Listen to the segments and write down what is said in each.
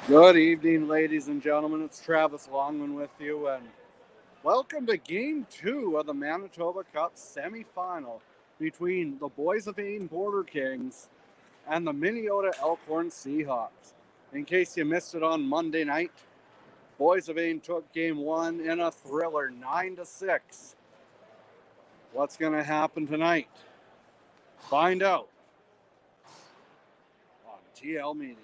Good evening, ladies and gentlemen. It's Travis Longman with you, and welcome to Game 2 of the Manitoba Cup semifinal between the Boys of Ain Border Kings and the Minnesota Elkhorn Seahawks. In case you missed it on Monday night, Boys of Ain took Game 1 in a thriller, 9-6. What's going to happen tonight? Find out on TL Media.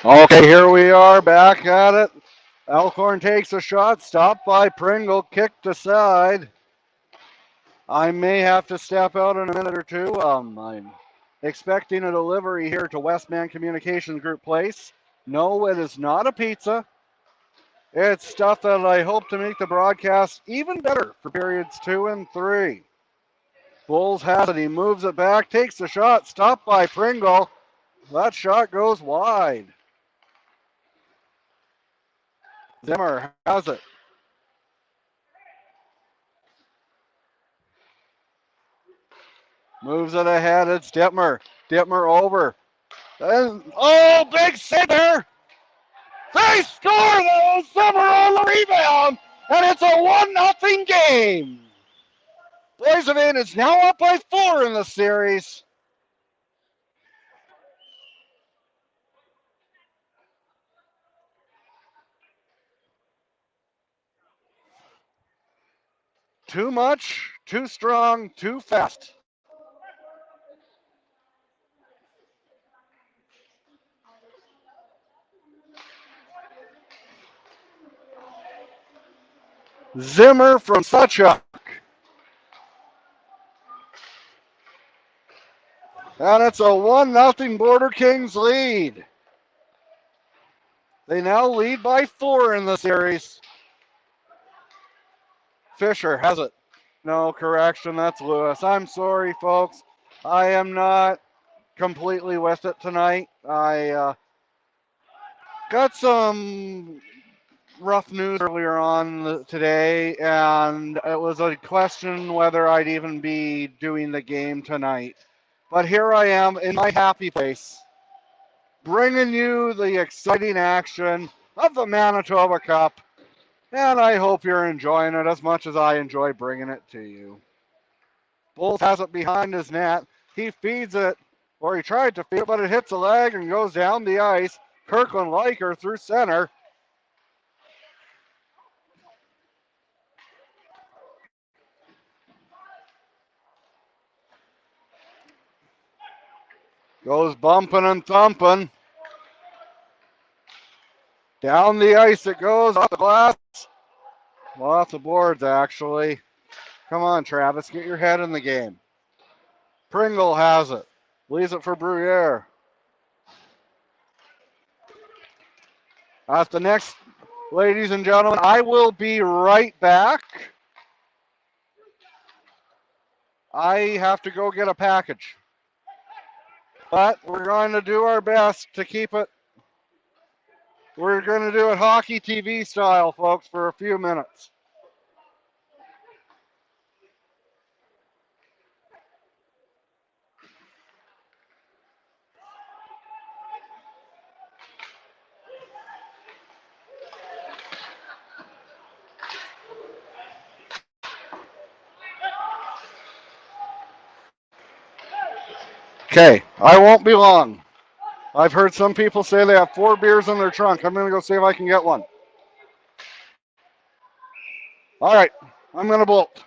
Okay, here we are back at it. Elkhorn takes a shot, stopped by Pringle, kicked aside. I may have to step out in a minute or two. I'm expecting a delivery here to Westman Communications Group Place. No, it is not a pizza. It's stuff that I hope to make the broadcast even better for periods 2 and 3. Bulls has it. He moves it back, takes the shot, stopped by Pringle. That shot goes wide. Zimmer has it. Moves it ahead. It's Dittmer. Dittmer over. And, oh, big save there. They score though. Zimmer on the rebound. And it's a 1-0 game. Boys of Ain is now up by 4 in the series. Too much, too strong, too fast. Zimmer from Suchuk. And it's a 1-0 Border Kings lead. They now lead by 4 in the series. Fisher has it. No, correction, that's Lewis. I'm sorry, folks. I am not completely with it tonight. I got some rough news earlier on today, and it was a question whether I'd even be doing the game tonight. But here I am in my happy place, bringing you the exciting action of the Manitoba Cup, and I hope you're enjoying it as much as I enjoy bringing it to you. Bulls has it behind his net. He feeds it, or he tried to feed it, but it hits a leg and goes down the ice. Kirkland Leiker through center. Goes bumping and thumping. Down the ice it goes, off the glass. Well, off the boards, actually. Come on, Travis, get your head in the game. Pringle has it. Leaves it for Bruyere. That's the next, ladies and gentlemen. I will be right back. I have to go get a package. But we're going to do our best to keep it. We're going to do it hockey TV style, folks, for a few minutes. Okay, I won't be long. I've heard some people say they have 4 beers in their trunk. I'm going to go see if I can get one. All right, I'm going to bolt.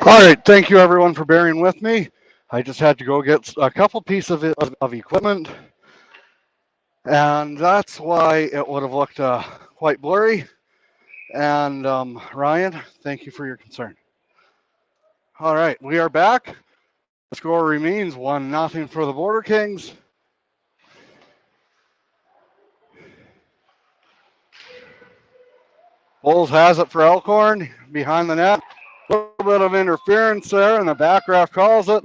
All right, thank you everyone for bearing with me. I just had to go get a couple pieces of equipment, and that's why it would have looked quite blurry. And Ryan, thank you for your concern. All right, we are back. The score remains 1-0 for the Border Kings. Bulls has it for Elkhorn behind the net. bit of interference there, and the back ref calls it.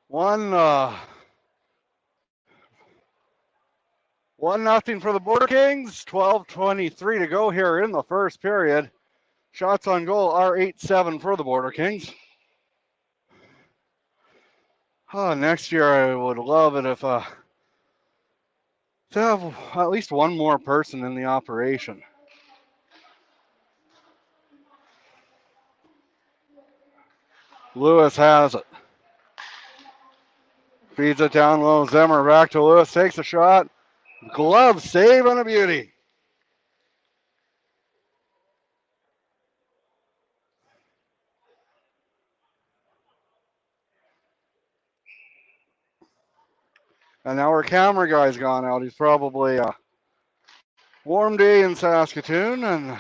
One nothing for the Border Kings. 12:23 to go here in the first period. Shots on goal are 8-7 for the Border Kings. Oh, next year I would love it if to have at least one more person in the operation. Lewis has it. Feeds it down low. Zimmer back to Lewis. Takes a shot. Glove save and a beauty. And now our camera guy's gone out. He's probably a warm day in Saskatoon. And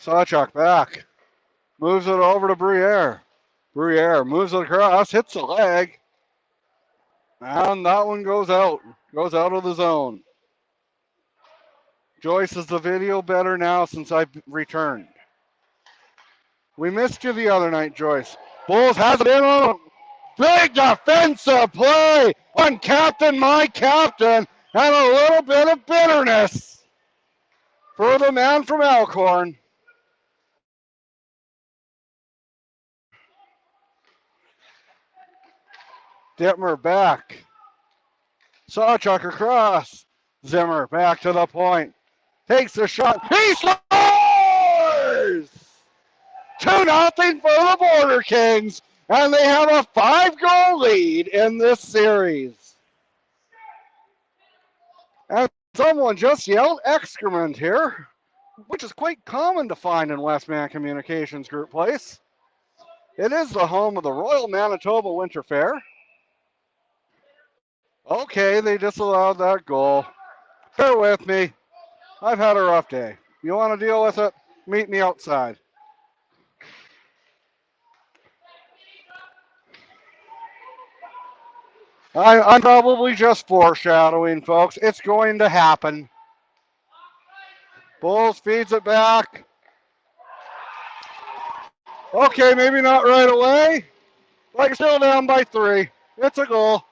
Sawchuk back. Moves it over to Briere. Briere moves it across. Hits the leg. And that one goes out. Goes out of the zone. Joyce, is the video better now since I returned? We missed you the other night, Joyce. Bulls has it in on a big defensive play on Captain, my captain, and a little bit of bitterness for the man from Elkhorn. Dittmer back. Sawchuk across. Zimmer back to the point. Takes the shot. He scores! 2-0 for the Border Kings, and they have a 5-goal lead in this series. And someone just yelled excrement here, which is quite common to find in Westman Communications Group Place. It is the home of the Royal Manitoba Winter Fair. Okay, they disallowed that goal. Bear with me. I've had a rough day. You want to deal with it? Meet me outside. I'm probably just foreshadowing, folks. It's going to happen. Bulls feeds it back. Okay, maybe not right away, but you're still down by 3. It's a goal.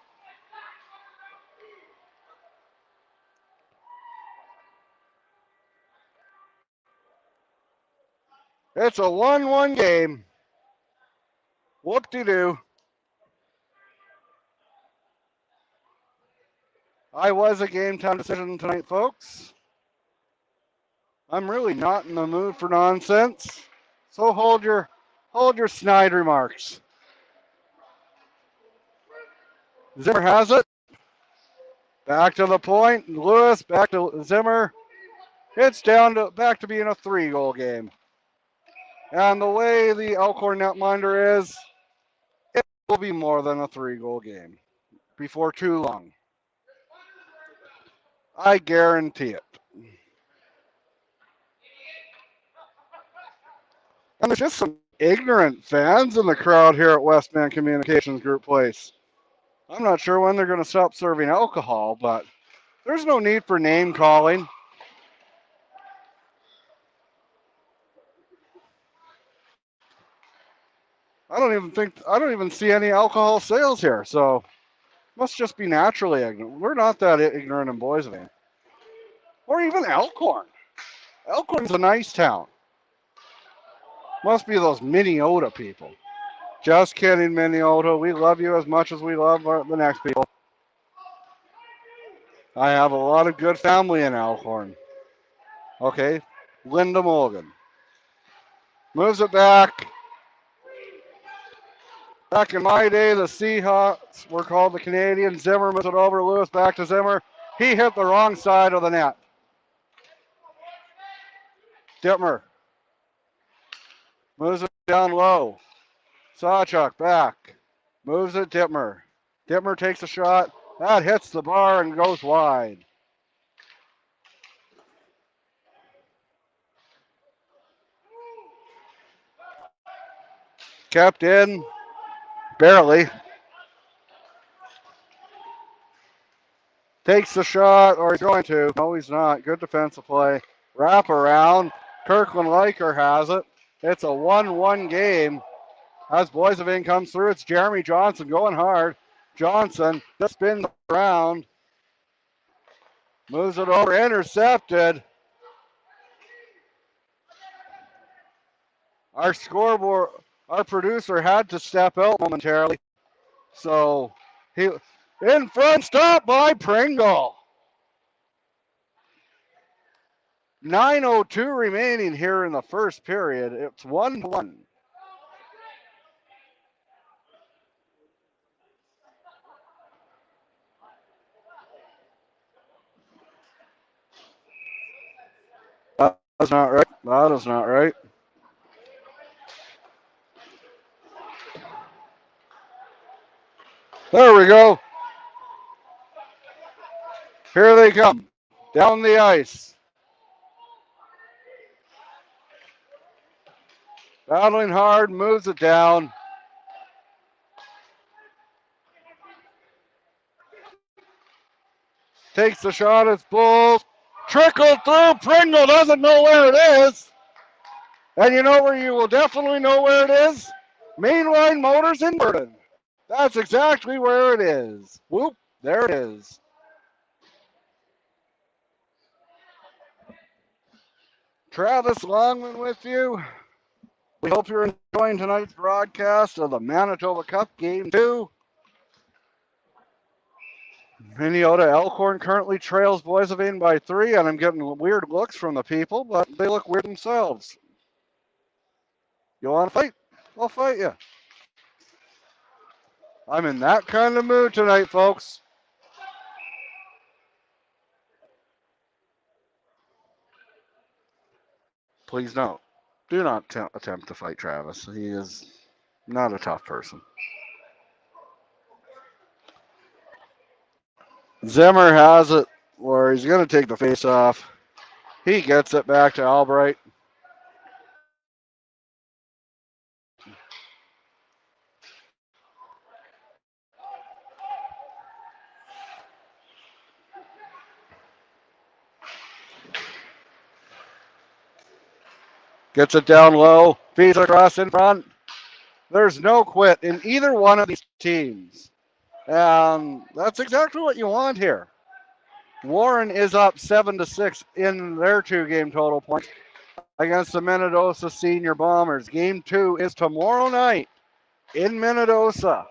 It's a 1-1 game. Whoop-de-doo. I was a game time decision tonight, folks. I'm really not in the mood for nonsense. So hold your snide remarks. Zimmer has it. Back to the point. Lewis back to Zimmer. It's down to back to being a 3-goal game. And the way the Elkhorn netminder is, it will be more than a 3-goal game before too long. I guarantee it. And there's just some ignorant fans in the crowd here at Westman Communications Group Place. I'm not sure when they're going to stop serving alcohol, but there's no need for name calling. I don't even see any alcohol sales here, so must just be naturally ignorant. We're not that ignorant in Boiseville. Or even Elkhorn. Elkhorn's a nice town. Must be those Minneota people. Just kidding, Minneota. We love you as much as we love the next people. I have a lot of good family in Elkhorn. Okay, Linda Morgan. Moves it back. Back in my day, the Seahawks were called the Canadians. Zimmer moves it over. Lewis back to Zimmer. He hit the wrong side of the net. Dittmer moves it down low. Sawchuk back. Moves it, Dittmer. Dittmer takes a shot. That hits the bar and goes wide. Kept in. Barely. Takes the shot, or he's going to. No, he's not. Good defensive play. Wrap around. Kirkland Liker has it. It's a 1-1 game. As Boisevin comes through, it's Jeremy Johnson going hard. Johnson just spins around. Moves it over. Intercepted. Our scoreboard, our producer had to step out momentarily. So he in front, stop by Pringle. 9:02 remaining here in the first period. It's 1-1. That's not right. That is not right. There we go. Here they come. Down the ice. Battling hard, moves it down. Takes the shot, it's Bulls. Trickled through. Pringle doesn't know where it is. And you know where you will definitely know where it is? Mainline Motors in Burton. That's exactly where it is. Whoop, there it is. Travis Longman with you. We hope you're enjoying tonight's broadcast of the Manitoba Cup Game 2. Minnesota Elkhorn currently trails Boisevin by 3, and I'm getting weird looks from the people, but they look weird themselves. You want to fight? I'll fight you. I'm in that kind of mood tonight, folks. Please don't. Do not attempt to fight Travis. He is not a tough person. Zimmer has it where he's going to take the face off. He gets it back to Albright. Gets it down low. Feeds across in front. There's no quit in either one of these teams. And that's exactly what you want here. Warren is up 7-6 in their 2-game total points against the Minnedosa Senior Bombers. Game 2 is tomorrow night in Minnedosa.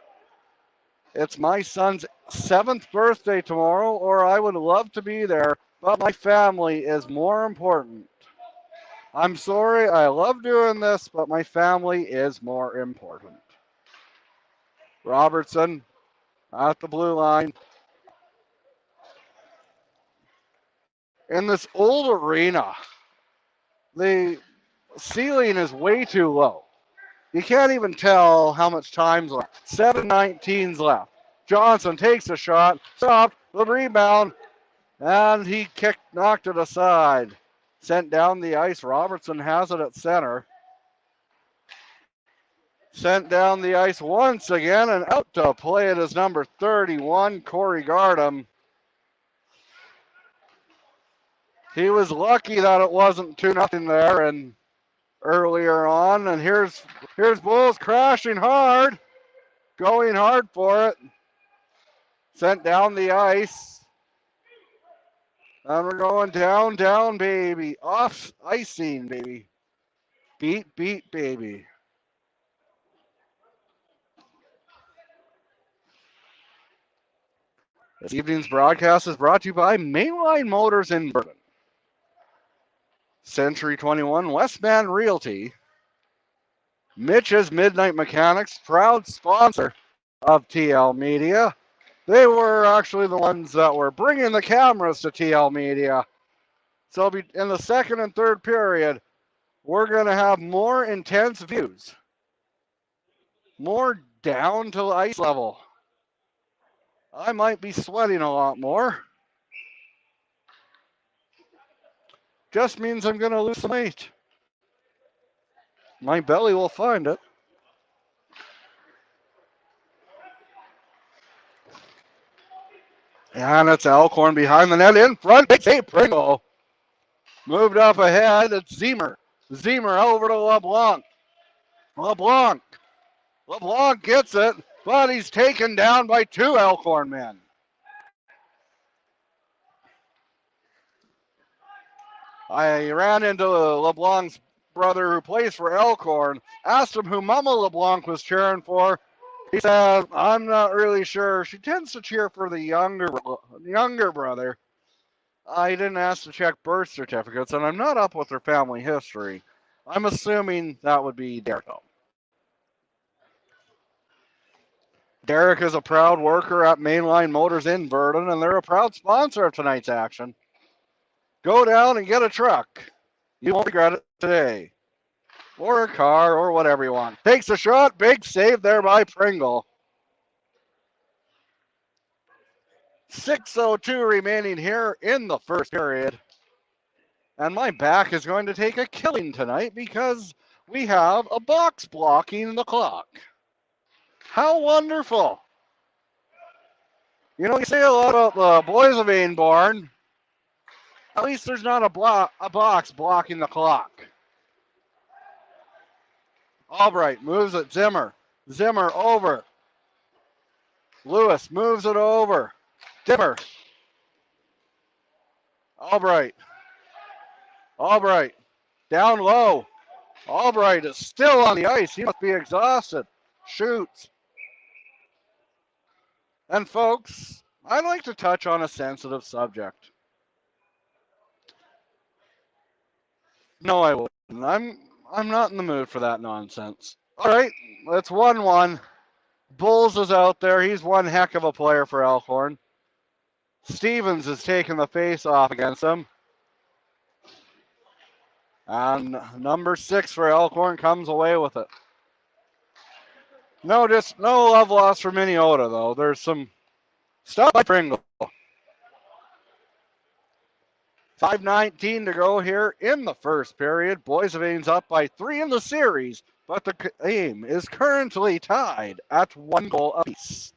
It's my son's 7th birthday tomorrow, or I would love to be there, but my family is more important. I'm sorry, I love doing this, but my family is more important. Robertson at the blue line. In this old arena, the ceiling is way too low. You can't even tell how much time's left. 7:19's left. Johnson takes a shot, stopped, the rebound, and he knocked it aside. Sent down the ice. Robertson has it at center. Sent down the ice once again, and out to play it is number 31, Corey Gardam. He was lucky that it wasn't 2-0 there and earlier on. And here's Bulls crashing hard, going hard for it. Sent down the ice. And we're going down, down, baby. Off icing, baby. Beat, beat, baby. This evening's broadcast is brought to you by Mainline Motors in Burton, Century 21, Westman Realty, Mitch's Midnight Mechanics, proud sponsor of TL Media. They were actually the ones that were bringing the cameras to TL Media. So in the second and third period, we're going to have more intense views, more down to ice level. I might be sweating a lot more. Just means I'm going to lose some weight. My belly will find it. And it's Elkhorn behind the net in front. Big save, Pringle. Moved up ahead. It's Zemer. Zemer over to LeBlanc. LeBlanc. LeBlanc gets it, but he's taken down by two Elkhorn men. I ran into LeBlanc's brother who plays for Elkhorn, asked him who Mama LeBlanc was cheering for. He said, I'm not really sure. She tends to cheer for the younger brother. I didn't ask to check birth certificates, and I'm not up with her family history. I'm assuming that would be Derek. Derek is a proud worker at Mainline Motors in Verdun, and they're a proud sponsor of tonight's action. Go down and get a truck. You won't regret it today. Or a car, or whatever you want. Takes a shot. Big save there by Pringle. 6:02 remaining here in the first period. And my back is going to take a killing tonight because we have a box blocking the clock. How wonderful. You know, you say a lot about the boys of Ainborn. At least there's not a box blocking the clock. Albright moves it. Zimmer. Zimmer over. Lewis moves it over. Dimmer. Albright. Albright. Down low. Albright is still on the ice. He must be exhausted. Shoots. And folks, I'd like to touch on a sensitive subject. No, I wouldn't. I'm not in the mood for that nonsense. All right, it's 1-1. Bulls is out there. He's one heck of a player for Elkhorn. Stevens is taking the face off against him. And number 6 for Elkhorn comes away with it. No love lost for Minnesota, though. There's some stuff by Pringle. 5:19 to go here in the first period. Boys of Ames up by 3 in the series, but the game is currently tied at 1 goal apiece.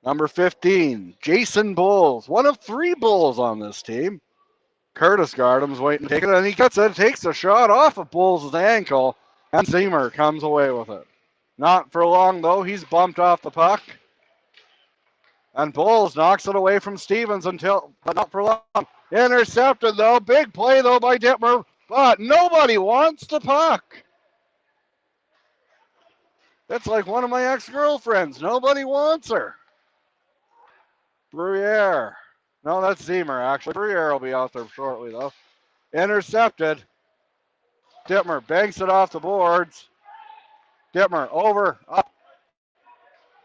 Number 15, Jason Bulls, one of 3 Bulls on this team. Curtis Gardam's waiting to take it, and he gets it, takes a shot off of Bulls' ankle, and Zemer comes away with it. Not for long, though. He's bumped off the puck. And Bulls knocks it away from Stevens but not for long. Intercepted, though. Big play, though, by Dittmer, but nobody wants the puck. That's like one of my ex-girlfriends. Nobody wants her. Bruyere. No, that's Zemer, actually. Bruyere will be out there shortly, though. Intercepted. Dittmer banks it off the boards. Dittmer over, up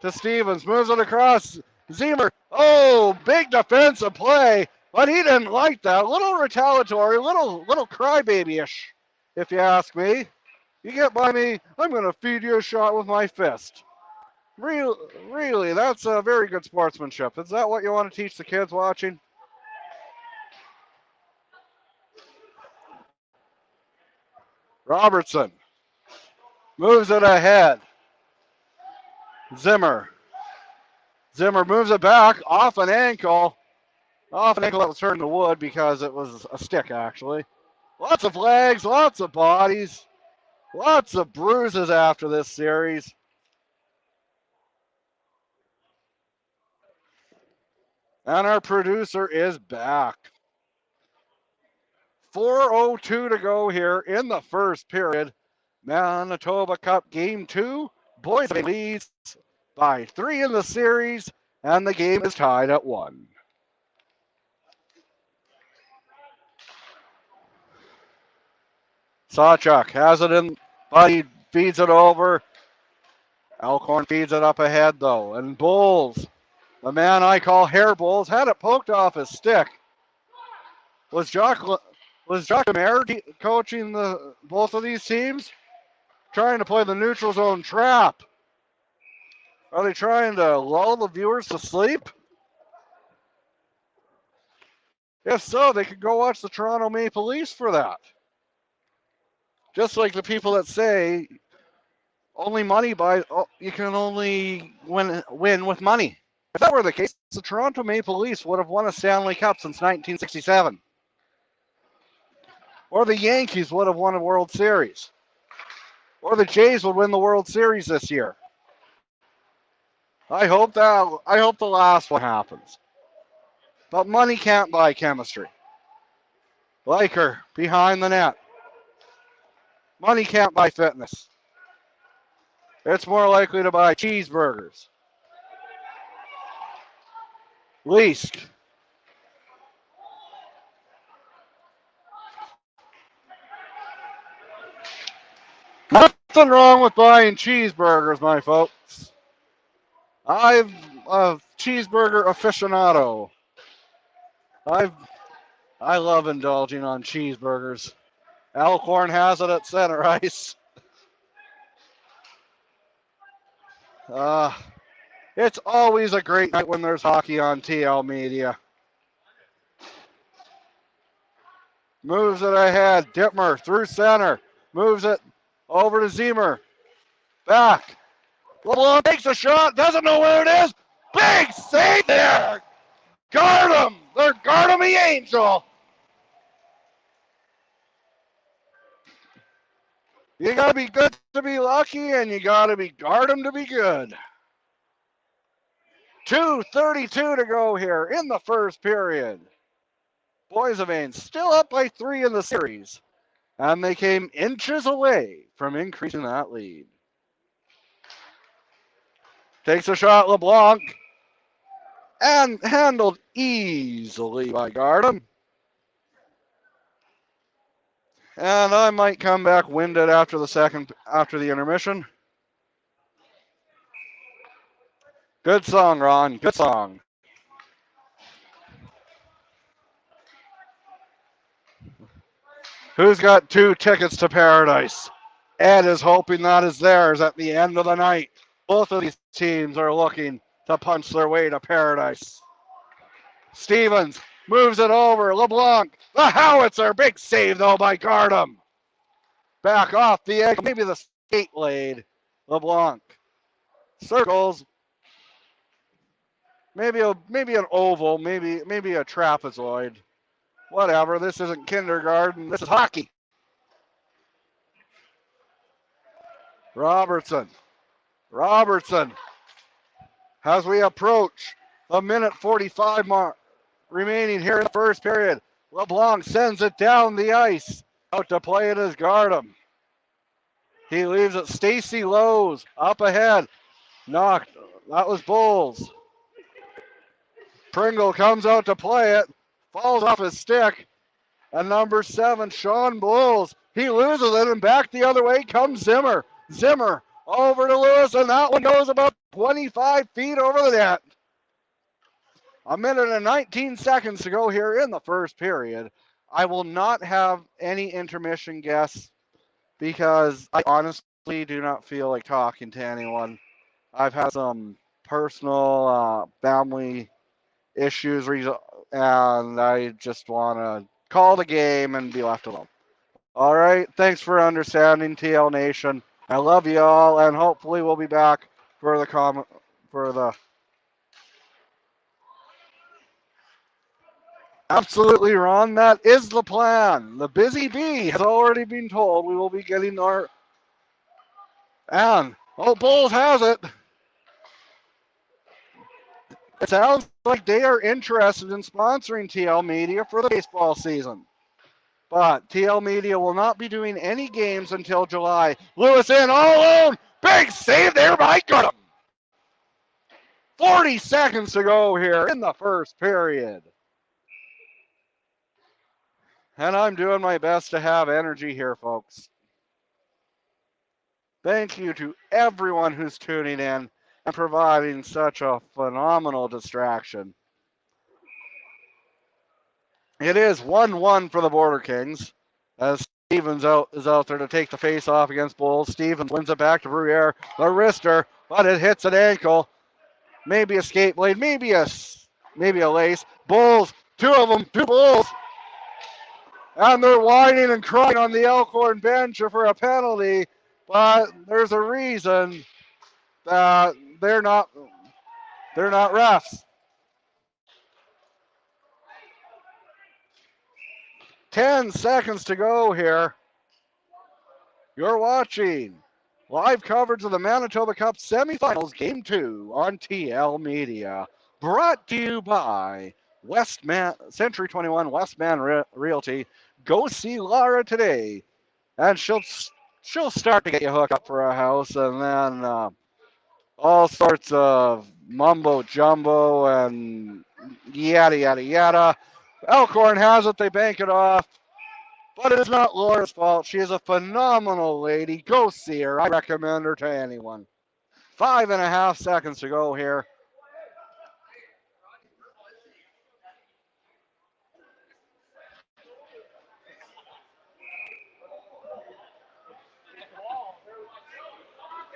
to Stevens. Moves it across. Zemer. Oh, big defensive play, but he didn't like that. A little retaliatory, little crybaby-ish, if you ask me. You get by me, I'm going to feed you a shot with my fist. Really, that's a very good sportsmanship. Is that what you want to teach the kids watching? Robertson moves it ahead. Zimmer moves it back off an ankle. Off an ankle that was turned to wood because it was a stick, actually. Lots of legs, lots of bodies, lots of bruises after this series. And our producer is back. 4:02 to go here in the first period. Manitoba Cup Game 2. Boys leads by 3 in the series, and the game is tied at 1. Sawchuk has it in, but he feeds it over. Elkhorn feeds it up ahead, though. And Bulls, the man I call Hair Bulls, had it poked off his stick. Was Jock Mayer coaching both of these teams? Trying to play the neutral zone trap. Are they trying to lull the viewers to sleep? If so, they could go watch the Toronto Maple Leafs for that. Just like the people that say, only money buys. Oh, you can only win with money. If that were the case, the Toronto Maple Leafs would have won a Stanley Cup since 1967, or the Yankees would have won a World Series, or the Jays would win the World Series this year. I hope the last one happens. But money can't buy chemistry. Laker behind the net. Money can't buy fitness. It's more likely to buy cheeseburgers. Least. Nothing wrong with buying cheeseburgers, my folks. I'm a cheeseburger aficionado. I love indulging on cheeseburgers. Alcorn has it at center ice. Uh, it's always a great night when there's hockey on TL Media. Moves it ahead. Dittmer through center. Moves it over to Zemer. Back. LeBlanc takes a shot. Doesn't know where it is. Big save there. Guard him. They're guard him, the Angel. You got to be good to be lucky, and you got to be guard him to be good. 2:32 to go here in the first period. Boys of Ains still up by 3 in the series, and they came inches away from increasing that lead. Takes a shot, LeBlanc, and handled easily by Gardam. And I might come back winded after the intermission. Good song, Ron. Good song. Who's got 2 tickets to paradise? Ed is hoping that is theirs at the end of the night. Both of these teams are looking to punch their way to paradise. Stevens moves it over. LeBlanc. The howitzer. Big save, though, by Gardam. Back off the ankle. Maybe the skate blade. LeBlanc. Circles. Maybe an oval. Maybe a trapezoid. Whatever. This isn't kindergarten. This is hockey. Robertson. As we approach the minute 45 mark remaining here in the first period, LeBlanc sends it down the ice. Out to play it as Gardam. He leaves it. Stacy Lowe's up ahead. Knocked. That was Bulls. Pringle comes out to play it. Falls off his stick. And number 7, Sean Bulls. He loses it, and back the other way comes Zimmer. Zimmer over to Lewis, and that one goes about 25 feet over the net. A minute and 19 seconds to go here in the first period. I will not have any intermission guests because I honestly do not feel like talking to anyone. I've had some personal family issues, and I just want to call the game and be left alone. All right. Thanks for understanding, TL Nation. I love you all, and hopefully we'll be back for the Absolutely, Ron. That is the plan. The busy bee has already been told we will be getting our. And Bulls has it. It sounds like they are interested in sponsoring TL Media for the baseball season. But TL Media will not be doing any games until July. Lewis in all alone. Big save there by Gardam. 40 seconds to go here in the first period. And I'm doing my best to have energy here, folks. Thank you to everyone who's tuning in and providing such a phenomenal distraction. It is 1-1 for the Border Kings as Stevens is out there to take the face off against Bulls. Stevens wins it back to Bruyere, the wrister, but it hits an ankle. Maybe a skate blade, maybe a lace. Bulls, 2 of them, 2 Bulls. And they're whining and crying on the Elkhorn bench for a penalty. but there's a reason that they're not refs. 10 seconds to go here. You're watching live coverage of the Manitoba Cup semifinals, Game 2 on TL Media. Brought to you by Century 21 Westman Realty. Go see Laura today, and she'll start to get you hooked up for a house, and then all sorts of mumbo jumbo and yada yada yada. Elkhorn has it; they bank it off. But it is not Laura's fault. She is a phenomenal lady. Go see her. I recommend her to anyone. 5.5 seconds to go here.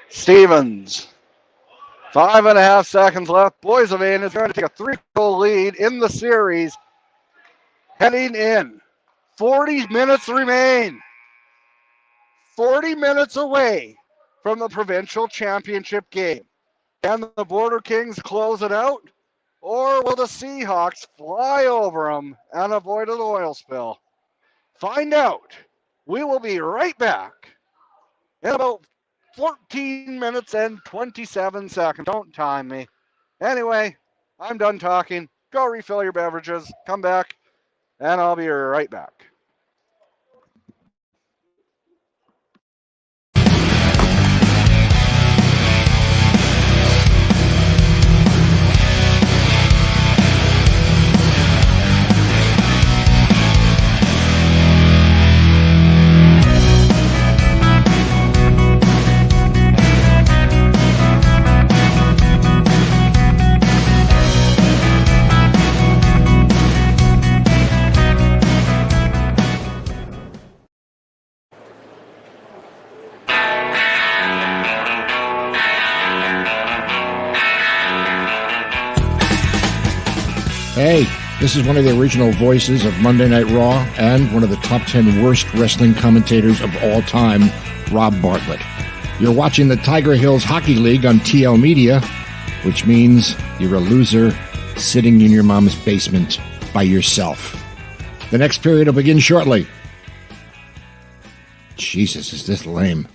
Stevens. 5.5 seconds left. Boissevain is going to take a 3-goal lead in the series. Heading in. 40 minutes remain. 40 minutes away from the provincial championship game. Can the Border Kings close it out? Or will the Seahawks fly over them and avoid an oil spill? Find out. We will be right back in about 14 minutes and 27 seconds. Don't time me. Anyway, I'm done talking. Go refill your beverages. Come back, and I'll be right back. Hey, this is one of the original voices of Monday Night Raw and one of the top 10 worst wrestling commentators of all time, Rob Bartlett. You're watching the Tiger Hills Hockey League on TL Media, which means you're a loser sitting in your mom's basement by yourself. The next period will begin shortly. Jesus, is this lame.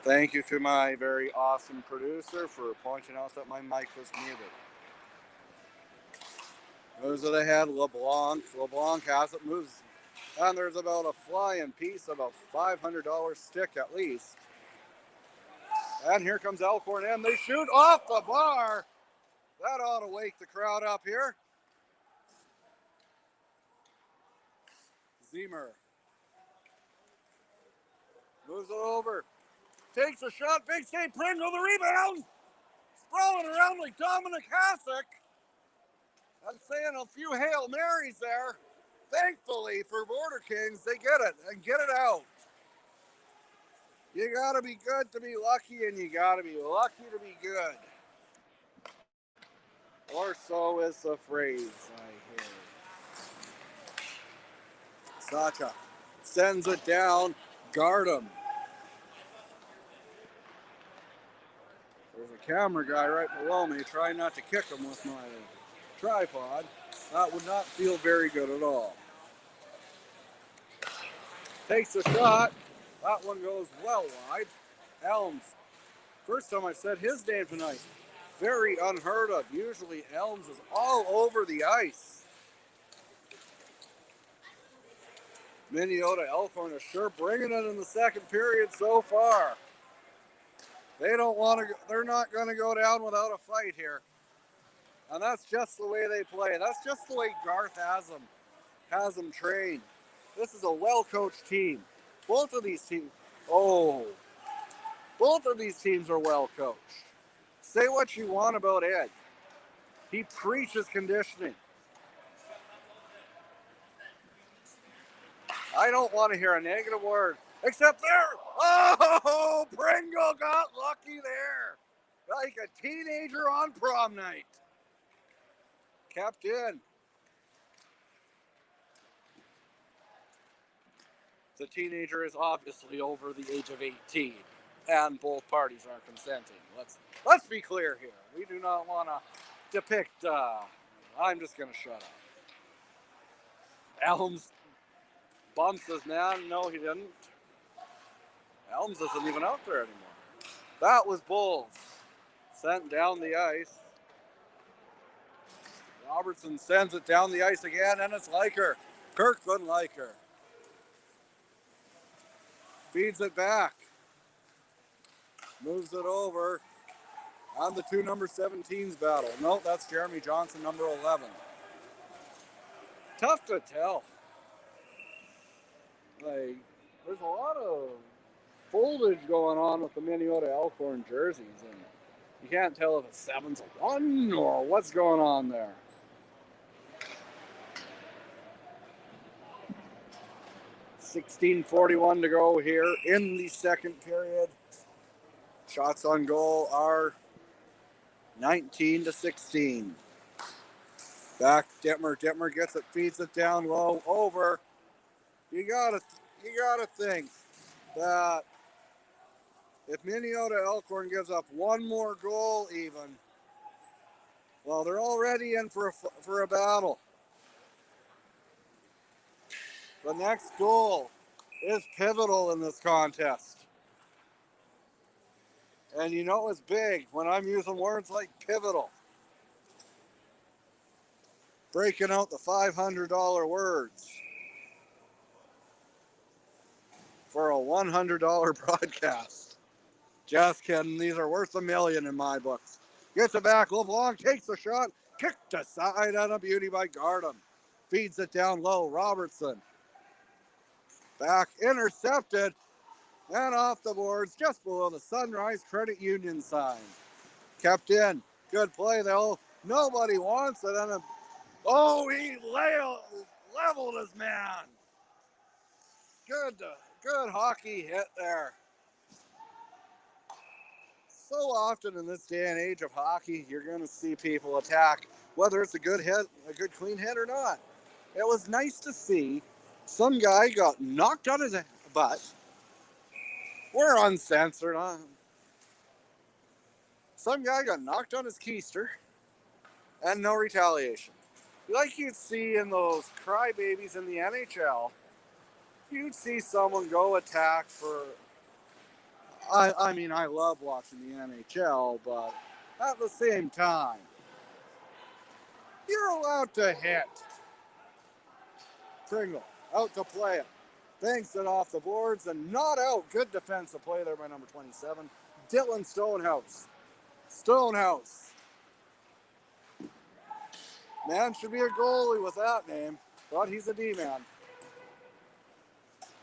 Thank you to my very awesome producer for pointing out that my mic was muted. Moves it ahead, LeBlanc. LeBlanc has it, moves. And there's about a flying piece of a $500 stick at least. And here comes Elkhorn in. They shoot off the bar. That ought to wake the crowd up here. Zemer moves it over. Takes a shot. Big State Pringle, the rebound. Sprawling around like Dominic Hasek. I'm saying a few Hail Marys there. Thankfully for Border Kings, they get it and get it out. You gotta be good to be lucky, and you gotta be lucky to be good. Or so is the phrase I hear. Sacha sends it down. Guard him. There's a camera guy right below me trying not to kick him with my tripod. That would not feel very good at all. Takes a shot. That one goes well wide. Elms. First time I said his name tonight. Very unheard of. Usually Elms is all over the ice. Minnesota Elkhorn is sure bringing it in the second period so far. They don't want to. They're not going to go down without a fight here. And that's just the way they play. That's just the way Garth has them trained. This is a well-coached team. Both of these teams are well-coached. Say what you want about Ed. He preaches conditioning. I don't want to hear a negative word, except there. Oh, Pringle got lucky there. Like a teenager on prom night. Kept in. The teenager is obviously over the age of 18, and both parties are consenting. Let's be clear here. We do not want to depict. I'm just gonna shut up. Elms bumps his man. No, he didn't. Elms isn't even out there anymore. That was Bulls. Sent down the ice. Robertson sends it down the ice again, and it's Liker. Kirkland Liker. Feeds it back. Moves it over. On the two number 17s battle. Nope, that's Jeremy Johnson, number 11. Tough to tell. Like, there's a lot of foldage going on with the Minnesota Elkhorn jerseys, and you can't tell if it's 7-1 or what's going on there. $16:41 to go here in the second period. Shots on goal are 19-16. Back Dittmer. Dittmer gets it, feeds it down low, over. You gotta think that if Minnesota Elkhorn gives up one more goal, even, well, they're already in for a battle. The next goal is pivotal in this contest. And you know it's big when I'm using words like pivotal. Breaking out the $500 words for a $100 broadcast. Just kidding. These are worth $1 million in my books. Gets it back. LeBlanc takes the shot. Kicked aside on a beauty by Gardam. Feeds it down low. Robertson. Back intercepted. And off the boards just below the Sunrise Credit Union sign. Kept in. Good play though. Nobody wants it. And he leveled his man. Good hockey hit there. So often in this day and age of hockey, you're going to see people attack, whether it's a good hit, a good clean hit or not. It was nice to see some guy got knocked on his butt. We're uncensored, huh? Some guy got knocked on his keister and no retaliation. Like you'd see in those crybabies in the NHL, you'd see someone go attack for I mean, I love watching the NHL, but at the same time, you're allowed to hit. Pringle out to play it. Banks it off the boards and not out. Good defensive play there by number 27, Dylan Stonehouse. Stonehouse. Man should be a goalie with that name, but he's a D-man.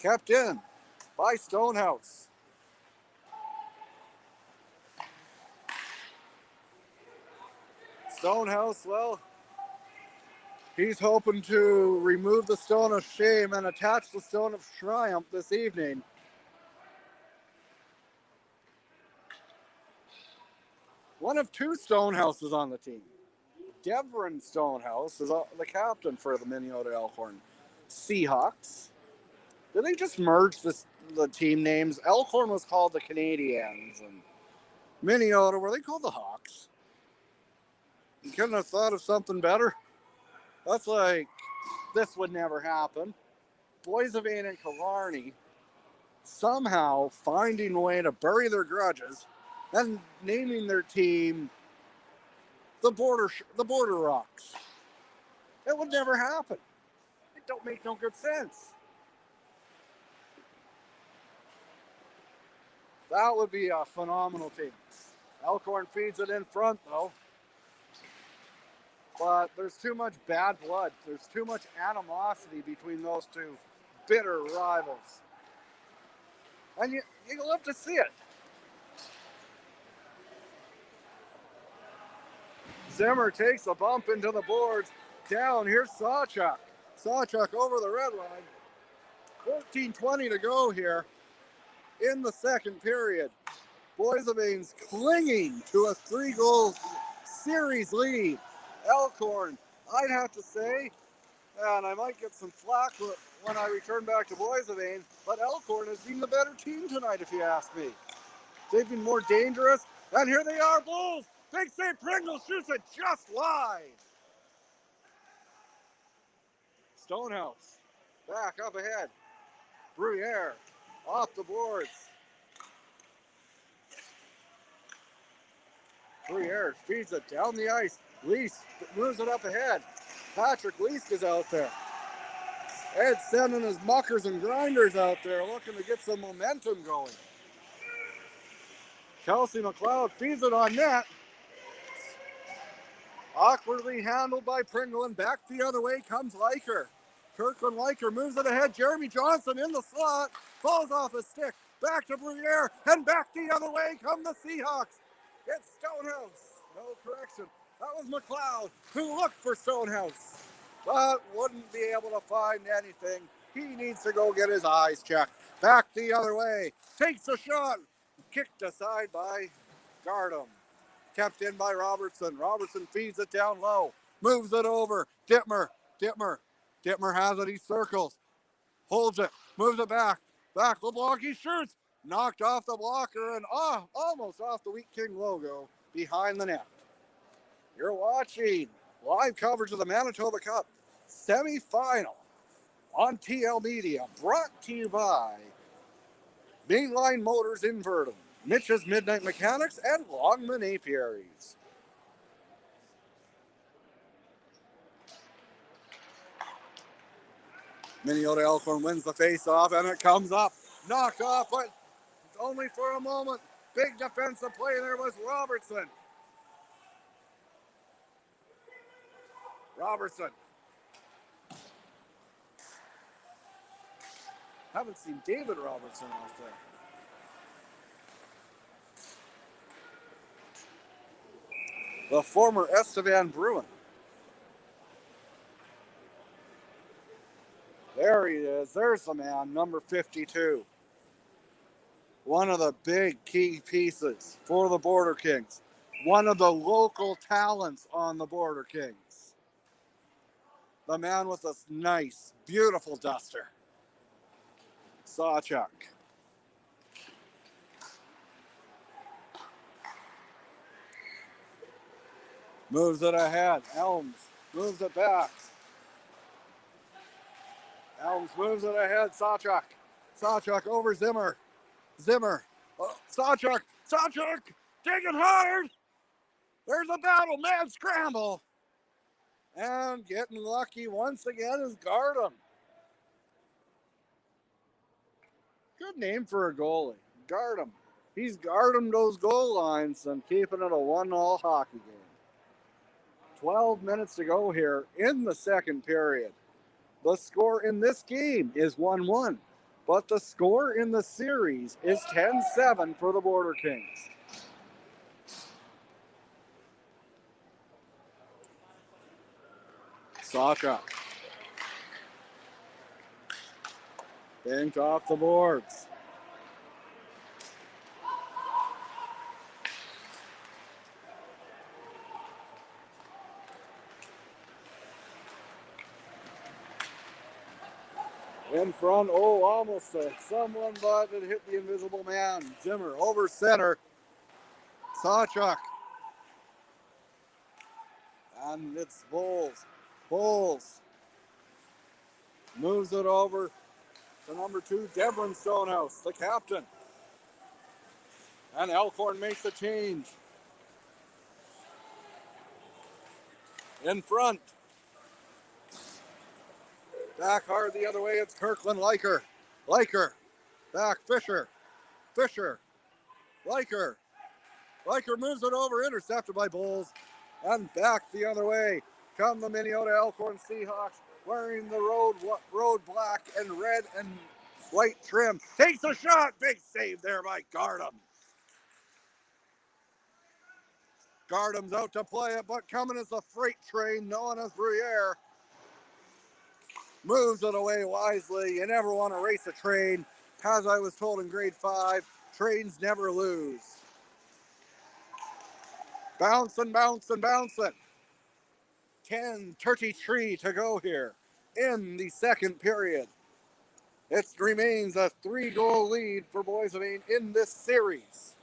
Kept in by Stonehouse. Stonehouse, well, he's hoping to remove the stone of shame and attach the stone of triumph this evening. One of two Stonehouses on the team. Devon Stonehouse is the captain for the Minnesota Elkhorn Seahawks. Did they just merge the team names? Elkhorn was called the Canadians, and Minnesota were they called the Hawks? You couldn't have thought of something better. That's like this would never happen. Boys of Ain and Killarney somehow finding a way to bury their grudges and naming their team the Border Rocks. It would never happen. It don't make no good sense. That would be a phenomenal team. Elkhorn feeds it in front though. But there's too much bad blood. There's too much animosity between those two bitter rivals. And you love to see it. Zimmer takes a bump into the boards. Down, here's Sawchuk. Sawchuk over the red line. 14:20 to go here in the second period. Boys of Ain's clinging to a 3-goal series lead. Elkhorn, I'd have to say, and I might get some flack when I return back to Boys of Ain, but Elkhorn has been the better team tonight, if you ask me. They've been more dangerous, and here they are, Bulls! Big St. Pringle shoots it just wide. Stonehouse, back up ahead. Bruyere, off the boards. Bruyere feeds it down the ice. Lease moves it up ahead. Patrick Lease is out there. Ed's sending his muckers and grinders out there looking to get some momentum going. Kelsey McLeod feeds it on net. Awkwardly handled by Pringle, and back the other way comes Leiker. Kirkland Leiker moves it ahead. Jeremy Johnson in the slot. Falls off his stick. Back to Bruyere, and back the other way come the Seahawks. It's Stonehouse. No correction. That was McLeod, who looked for Stonehouse, but wouldn't be able to find anything. He needs to go get his eyes checked. Back the other way. Takes a shot. Kicked aside by Gardam. Kept in by Robertson. Robertson feeds it down low. Moves it over. Dittmer has it. He circles. Holds it. Moves it back. LeBlanc, he shoots. Knocked off the blocker and almost off the Wheat King logo behind the net. You're watching live coverage of the Manitoba Cup semifinal on TL Media, brought to you by Mainline Motors in Verdun, Mitch's Midnight Mechanics, and Longman Apiaries. Minnesota Elkhorn wins the face-off, and it comes up. Knocked off, but only for a moment. Big defensive play there was Robertson. Haven't seen David Robertson out there. The former Estevan Bruin. There he is. There's the man, number 52. One of the big key pieces for the Border Kings. One of the local talents on the Border Kings. The man with this nice, beautiful duster. Sawchuk. Moves it ahead. Elms moves it back. Elms moves it ahead. Sawchuk over Zimmer. Sawchuk, digging hard. There's a battle, mad scramble. And getting lucky once again is Gardem. Good name for a goalie, Gardem. He's guarding those goal lines and keeping it a 1-1 hockey game. 12 minutes to go here in the second period. The score in this game is 1-1, but the score in the series is 10-7 for the Border Kings. Sasha. Banked off the boards. In front, almost someone, but it hit the invisible man. Zimmer over center. Sawchuk. And it's Bowles. Bowles moves it over to number 2, Devon Stonehouse, the captain. And Elkhorn makes a change. In front. Back hard the other way, it's Kirkland Liker. Liker. Back, Fisher. Fisher. Liker. Liker moves it over, intercepted by Bowles. And back the other way come the Minnesota Elkhorn Seahawks, wearing the road black and red and white trim. Takes a shot. Big save there by Gardem. Gardem's out to play it, but coming is the freight train known as Bruyere. Moves it away wisely. You never want to race a train. As I was told in grade 5, trains never lose. Bouncing, bouncing, bouncing. 10:33 to go here in the second period. It remains a 3-goal lead for Boys of Maine in this series.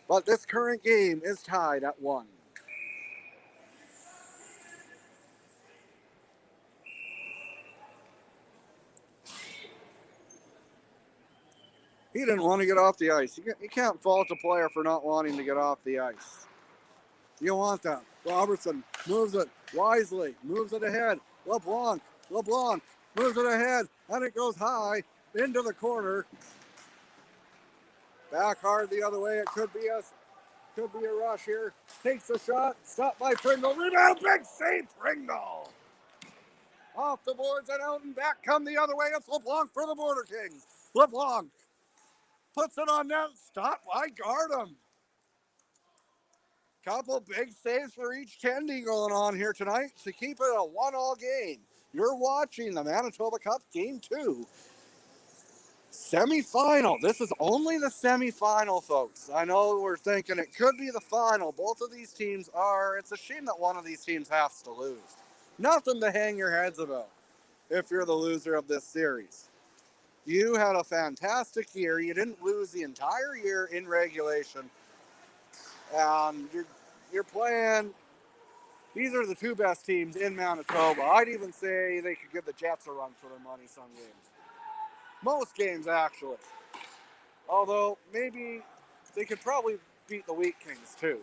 But this current game is tied at 1. He didn't want to get off the ice. You can't fault a player for not wanting to get off the ice. You want that. Robertson moves it wisely, moves it ahead. LeBlanc moves it ahead, and it goes high into the corner. Back hard the other way. It could be a rush here. Takes a shot. Stopped by Pringle. Rebound. Big save, Pringle. Off the boards and out and back. Come the other way. It's LeBlanc for the Border Kings. LeBlanc puts it on net. Stopped by Gardem. Couple big saves for each tendy going on here tonight to keep it a 1-1 game. You're watching the Manitoba Cup Game 2. Semi-final. This is only the semi-final, folks. I know we're thinking it could be the final. Both of these teams are. It's a shame that one of these teams has to lose. Nothing to hang your heads about if you're the loser of this series. You had a fantastic year. You didn't lose the entire year in regulation. And you're playing. These are the 2 best teams in Manitoba. I'd even say they could give the Jets a run for their money some games. Most games, actually. Although, maybe they could probably beat the Wheat Kings, too.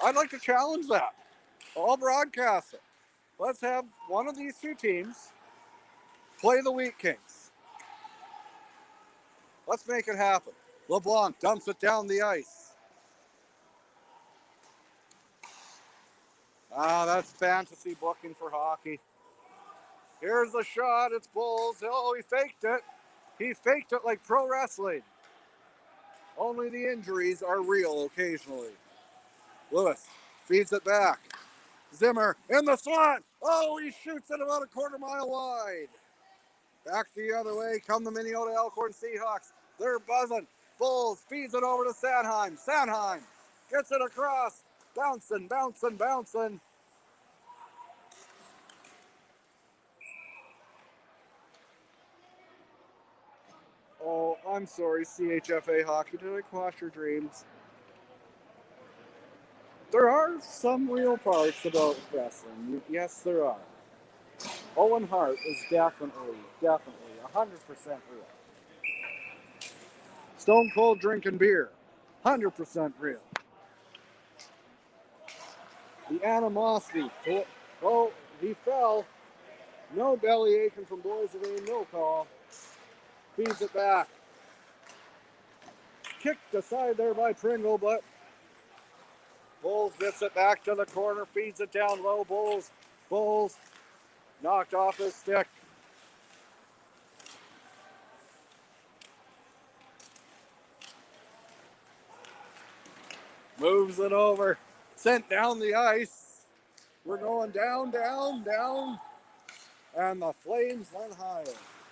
I'd like to challenge that. I'll broadcast it. Let's have one of these 2 teams play the Wheat Kings. Let's make it happen. LeBlanc dumps it down the ice. That's fantasy booking for hockey. Here's the shot. It's Bowles. Oh, he faked it. He faked it like pro wrestling. Only the injuries are real occasionally. Lewis feeds it back. Zimmer in the slot. Oh, he shoots it about a quarter-mile wide. Back the other way come the Minnesota Elkhorn Seahawks. They're buzzing. Bowles feeds it over to Sandheim. Sandheim gets it across. Bouncing, bouncing, bouncing. Oh, I'm sorry, CHFA Hockey. Did I quash your dreams? There are some real parts about wrestling. Yes, there are. Owen Hart is definitely 100% real. stone cold drinking beer. 100% real. The animosity. Oh, he fell. No belly aching from Boys of Ain, no call. Feeds it back. Kicked aside there by Pringle, but Bowles gets it back to the corner, feeds it down low. Bowles knocked off his stick. Moves it over. Sent down the ice. We're going down, down, down. And the Flames went higher.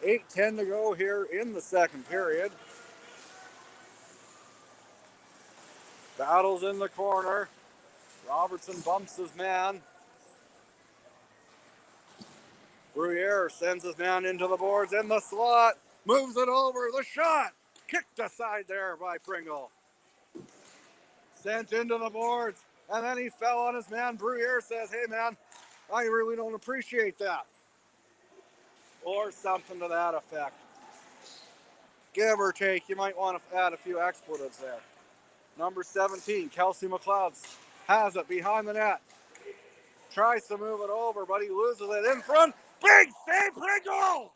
8:10 to go here in the second period. Battles in the corner. Robertson bumps his man. Bruyere sends his man into the boards in the slot. Moves it over. The shot. Kicked aside there by Pringle. Sent into the boards. And then he fell on his man. Bruyere says, hey man, I really don't appreciate that. Or something to that effect. Give or take, you might want to add a few expletives there. Number 17, Kelsey McLeod has it behind the net. Tries to move it over, but he loses it in front. Big save, Pringle!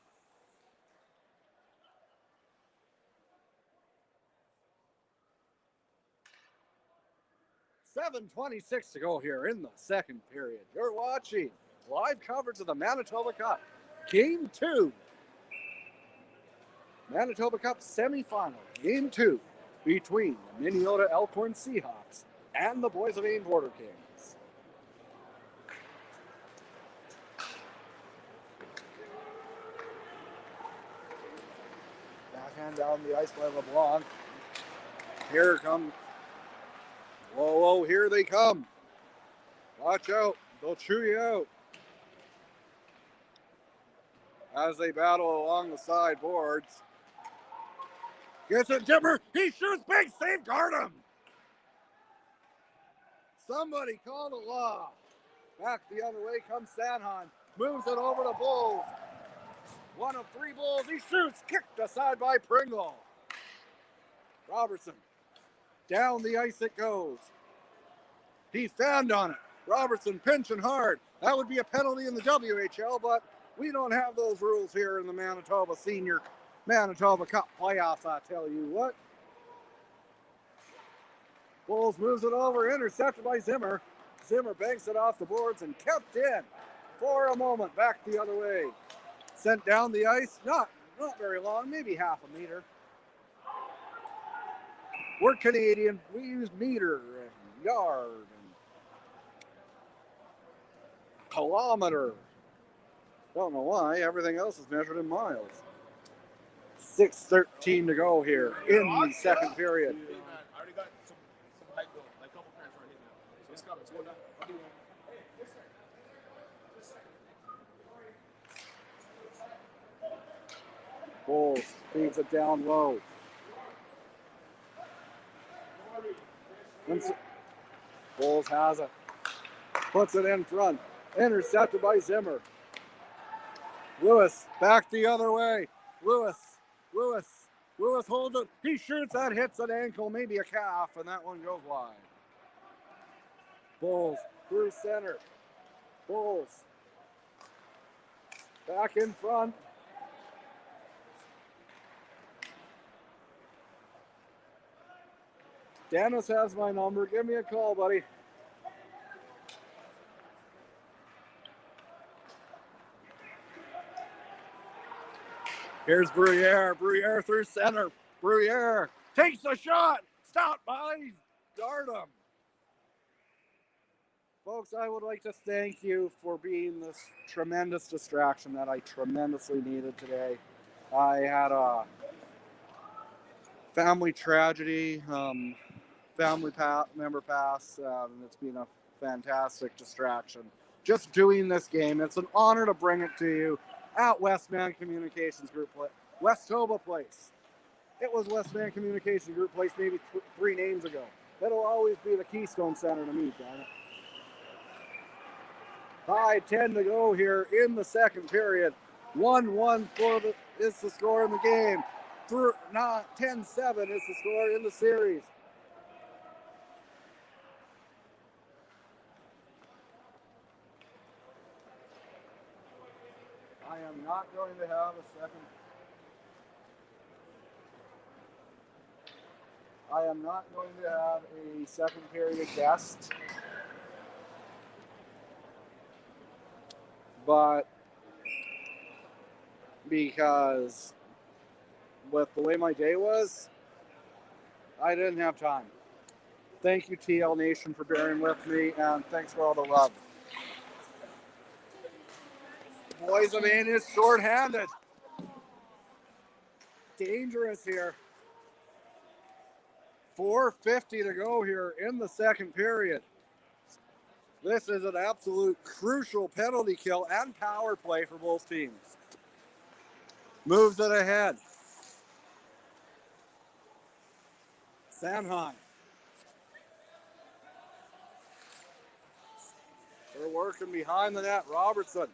$7:26 to go here in the second period. You're watching live coverage of the Manitoba Cup. Game 2. Manitoba Cup semifinal. Game 2 between the Minnesota Elkhorn Seahawks and the Boys of Ain Border Kings. Backhand down the ice by LeBlanc. Here come. Whoa, here they come. Watch out. They'll chew you out. As they battle along the sideboards. Gets it, Dimmer. He shoots, big save, guard him. Somebody call the law. Back the other way comes Sanhan. Moves it over to Bulls. One of 3 Bulls. He shoots, kicked aside by Pringle. Robertson. Down the ice it goes. He found on it. Robertson pinching hard. That would be a penalty in the WHL, but we don't have those rules here in the Manitoba Cup playoffs, I tell you what. Bulls moves it over, intercepted by Zimmer. Zimmer banks it off the boards and kept in for a moment. Back the other way. Sent down the ice, not very long, maybe half a meter. We're Canadian. We use meter and yard and kilometer. Don't know why. Everything else is measured in miles. 6:13 to go here in the second period. I already got some hype going, like a couple pairs right here now. So it's coming. It's going down. I'll do one. Bulls feeds it down low. Bulls has it. Puts it in front. Intercepted by Zimmer. Lewis back the other way. Lewis holds it. He shoots that, hits an ankle, maybe a calf, and that one goes wide. Bulls through center. Bulls back in front. Dennis has my number. Give me a call, buddy. Here's Bruyere. Bruyere through center. Bruyere takes a shot. Stop by. Guard him. Folks, I would like to thank you for being this tremendous distraction that I tremendously needed today. I had a family tragedy, family member pass, and it's been a fantastic distraction. Just doing this game, it's an honor to bring it to you at Westman Communications Group, Westoba Place. It was Westman Communications Group Place maybe 3 names ago. It'll always be the Keystone Center to me, damn it. 5:10 to go here in the second period. 1-1 is the score in the game. not 10-7 is the score in the series. I am not going to have a second. I am not going to have a second period guest. But because with the way my day was, I didn't have time. Thank you, TL Nation, for bearing with me, and thanks for all the love. Boys of Maine is shorthanded. Dangerous here. 4:50 to go here in the second period. This is an absolute crucial penalty kill and power play for both teams. Moves it ahead. Sanheim. They're working behind the net. Robertson.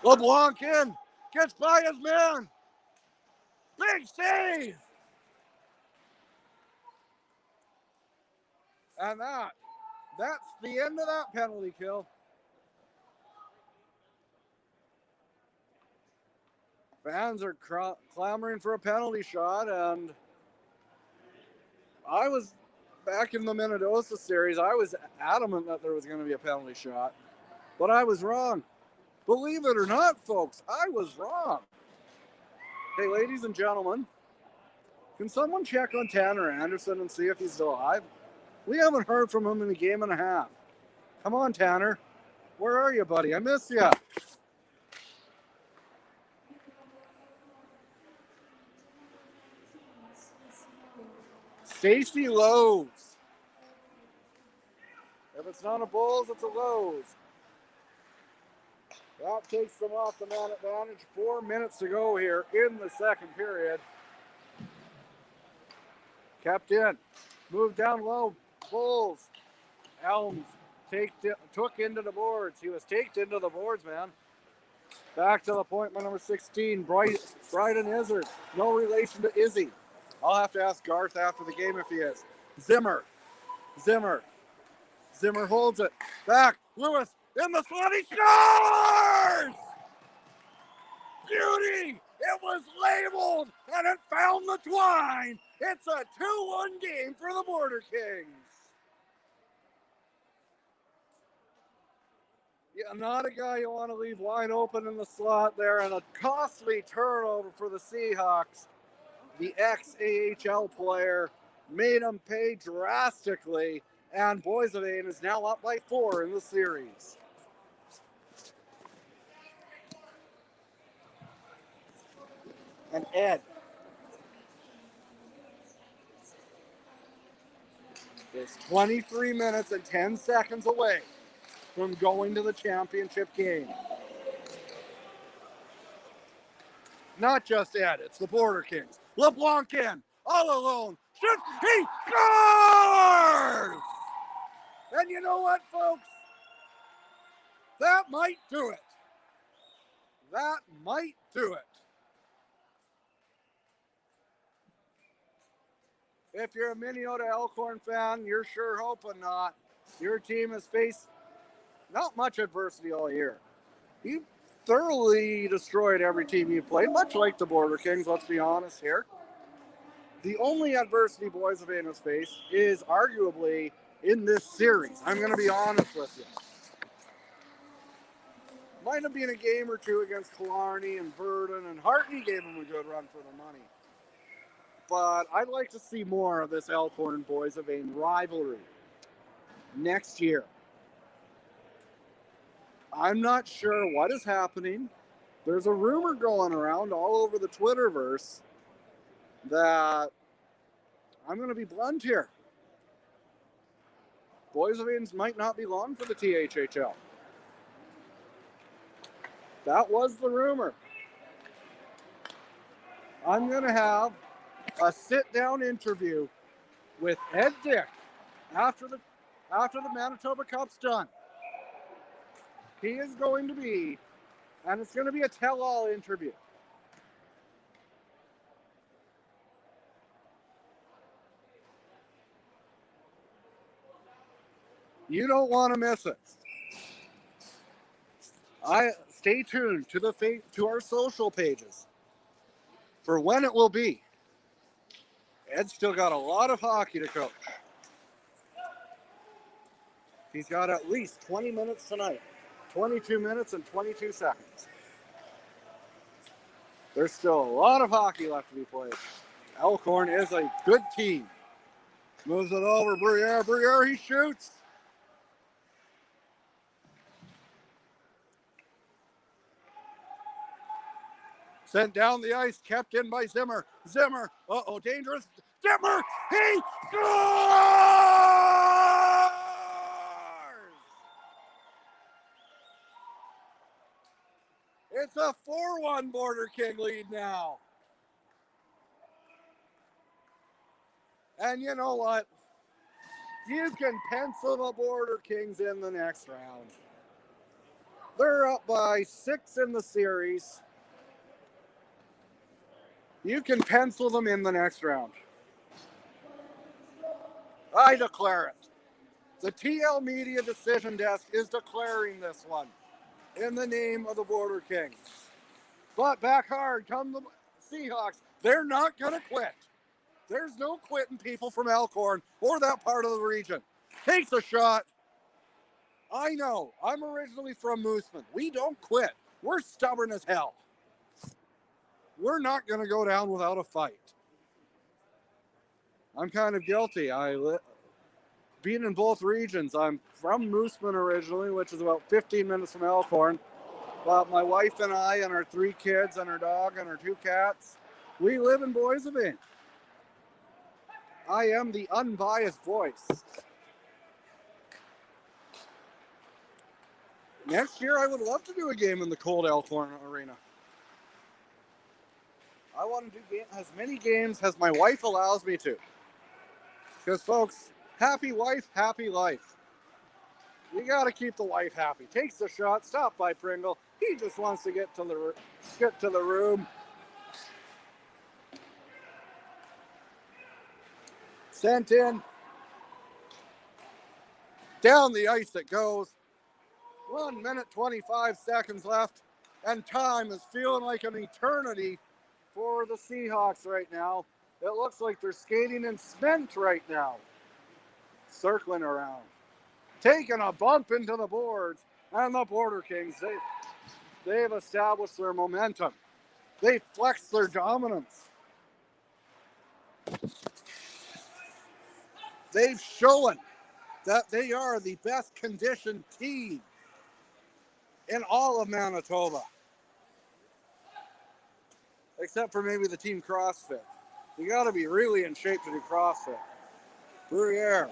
LeBlanc in. Gets by his man. Big save. And that's the end of that penalty kill. Fans are clamoring for a penalty shot, and I was back in the Manitoba series. I was adamant that there was going to be a penalty shot, but I was wrong. Believe it or not, folks, I was wrong. Hey, ladies and gentlemen, can someone check on Tanner Anderson and see if he's still alive? We haven't heard from him in a game and a half. Come on, Tanner. Where are you, buddy? I miss you. Stacy Lowe's. If it's not a Bulls, it's a Lowe's. That takes them off the man advantage. 4 minutes to go here in the second period. Kept in. Moved down low. Bulls. Elms took into the boards. He was taked into the boards, man. Back to the point by number 16, Bryden Izzard. No relation to Izzy. I'll have to ask Garth after the game if he is. Zimmer holds it. Back. Lewis in the slot. He scores! Beauty! It was labeled and it found the twine. It's a 2-1 game for the Border Kings. Yeah, not a guy you want to leave wide open in the slot there, and a costly turnover for the Seahawks. The ex-AHL player made him pay drastically, and Boys of Maine is now up by 4 in the series. And Ed is 23 minutes and 10 seconds away from going to the championship game. Not just Ed, it's the Border Kings. LeBlanc in, all alone. Shoots, he scores! And you know what, folks? That might do it. That might do it. If you're a Minnesota Elkhorn fan, you're sure hoping not. Your team has faced not much adversity all year. You thoroughly destroyed every team you played, much like the Border Kings, let's be honest here. The only adversity Boys of Maine has faced is arguably in this series. I'm going to be honest with you. Might have been a game or two against Killarney and Verdon, and Hartney gave them a good run for the money. But I'd like to see more of this Elkhorn Boys of Maine rivalry next year. I'm not sure what is happening. There's a rumor going around all over the Twitterverse that I'm going to be blunt here. Boys of Maine might not be long for the THHL. That was the rumor. I'm going to have a sit-down interview with Ed Dick after the after the Manitoba Cup's done, he is going to be, and it's going to be a tell-all interview. You don't want to miss it. Stay tuned to our social pages for when it will be. Ed's still got a lot of hockey to coach. He's got at least 20 minutes tonight. 22 minutes and 22 seconds. There's still a lot of hockey left to be played. Elkhorn is a good team. Moves it over. Briere, he shoots. Sent down the ice, kept in by Zimmer. Zimmer, dangerous. Zimmer, he scores! It's a 4-1 Border King lead now. And you know what? You can pencil the Border Kings in the next round. They're up by 6 in the series. You can pencil them in the next round. I declare it. The TL Media Decision Desk is declaring this one in the name of the Border Kings. But back hard come the Seahawks. They're not going to quit. There's no quitting people from Elkhorn or that part of the region. Takes a shot. I know. I'm originally from Mooseman. We don't quit. We're stubborn as hell. We're not going to go down without a fight. I'm kind of guilty. Being in both regions. I'm from Mooseman originally, which is about 15 minutes from Elkhorn. But my wife and I and our 3 kids and our dog and our 2 cats, we live in Boissevain. I am the unbiased voice. Next year, I would love to do a game in the cold Elkhorn Arena. I want to do as many games as my wife allows me to. Because, folks, happy wife, happy life. You got to keep the wife happy. Takes the shot, stopped by Pringle. He just wants to get to the room. Sent in. Down the ice it goes. 1 minute, 25 seconds left. And time is feeling like an eternity for the Seahawks right now. It looks like they're skating in cement right now. Circling around. Taking a bump into the boards. And the Border Kings, they've established their momentum. They flexed their dominance. They've shown that they are the best conditioned team in all of Manitoba. Except for maybe the team CrossFit. You got to be really in shape to do CrossFit. Briere.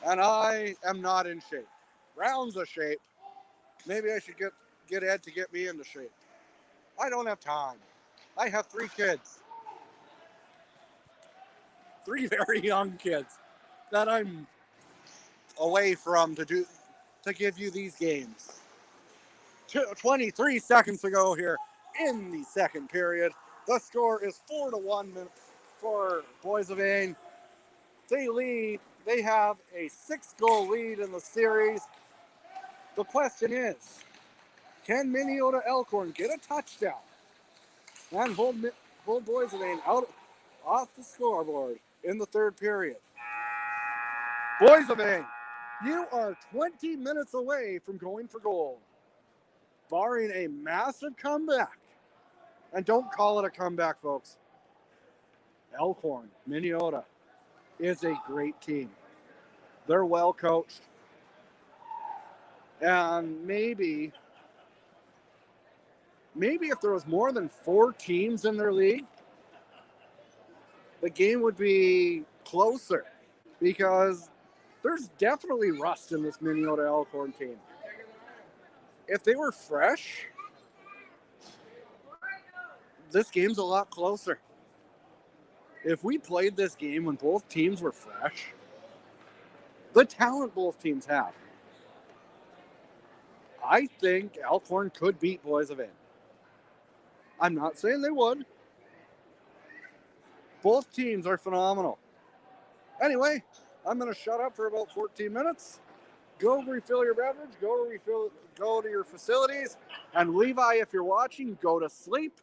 And I am not in shape. Round's a shape. Maybe I should get Ed to get me into shape. I don't have time. I have 3 kids. 3 very young kids that I'm away from to give you these games. 23 seconds to go here in the second period. The score is 4-1 for Boissevain. They lead. They have a 6-goal lead in the series. The question is, can Minnesota Elkhorn get a touchdown and hold Boissevain out off the scoreboard in the third period? Boissevain, you are 20 minutes away from going for goal, barring a massive comeback. And don't call it a comeback, folks. Elkhorn, Minnesota, is a great team. They're well coached. And maybe if there was more than 4 teams in their league, the game would be closer. Because there's definitely rust in this Minnesota Elkhorn team. If they were fresh, this game's a lot closer. If we played this game when both teams were fresh, the talent both teams have. I think Elkhorn could beat Boys of Inn. I'm not saying they would. Both teams are phenomenal. Anyway, I'm going to shut up for about 14 minutes. Go refill your beverage, go to your facilities, and Levi, if you're watching, go to sleep.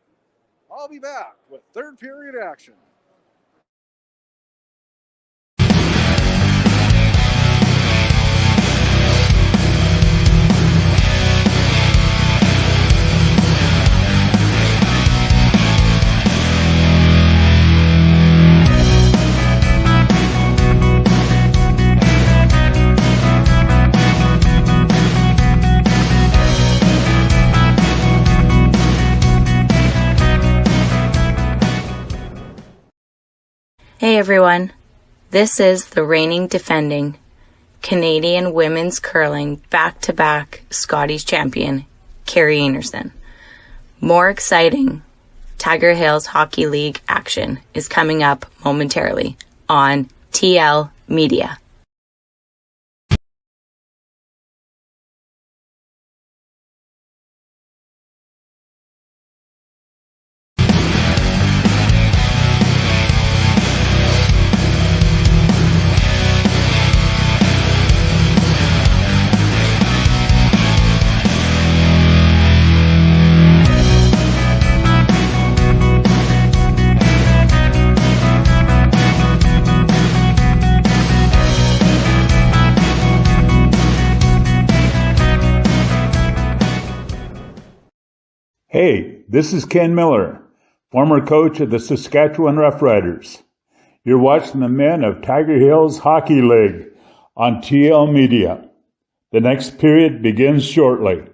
I'll be back with third period action. Hey everyone, this is the reigning defending Canadian women's curling back-to-back Scotties champion, Carrie Anderson. More exciting Tiger Hills Hockey League action is coming up momentarily on TL Media. Hey, this is Ken Miller, former coach of the Saskatchewan Roughriders. You're watching the men of Tiger Hills Hockey League on TL Media. The next period begins shortly.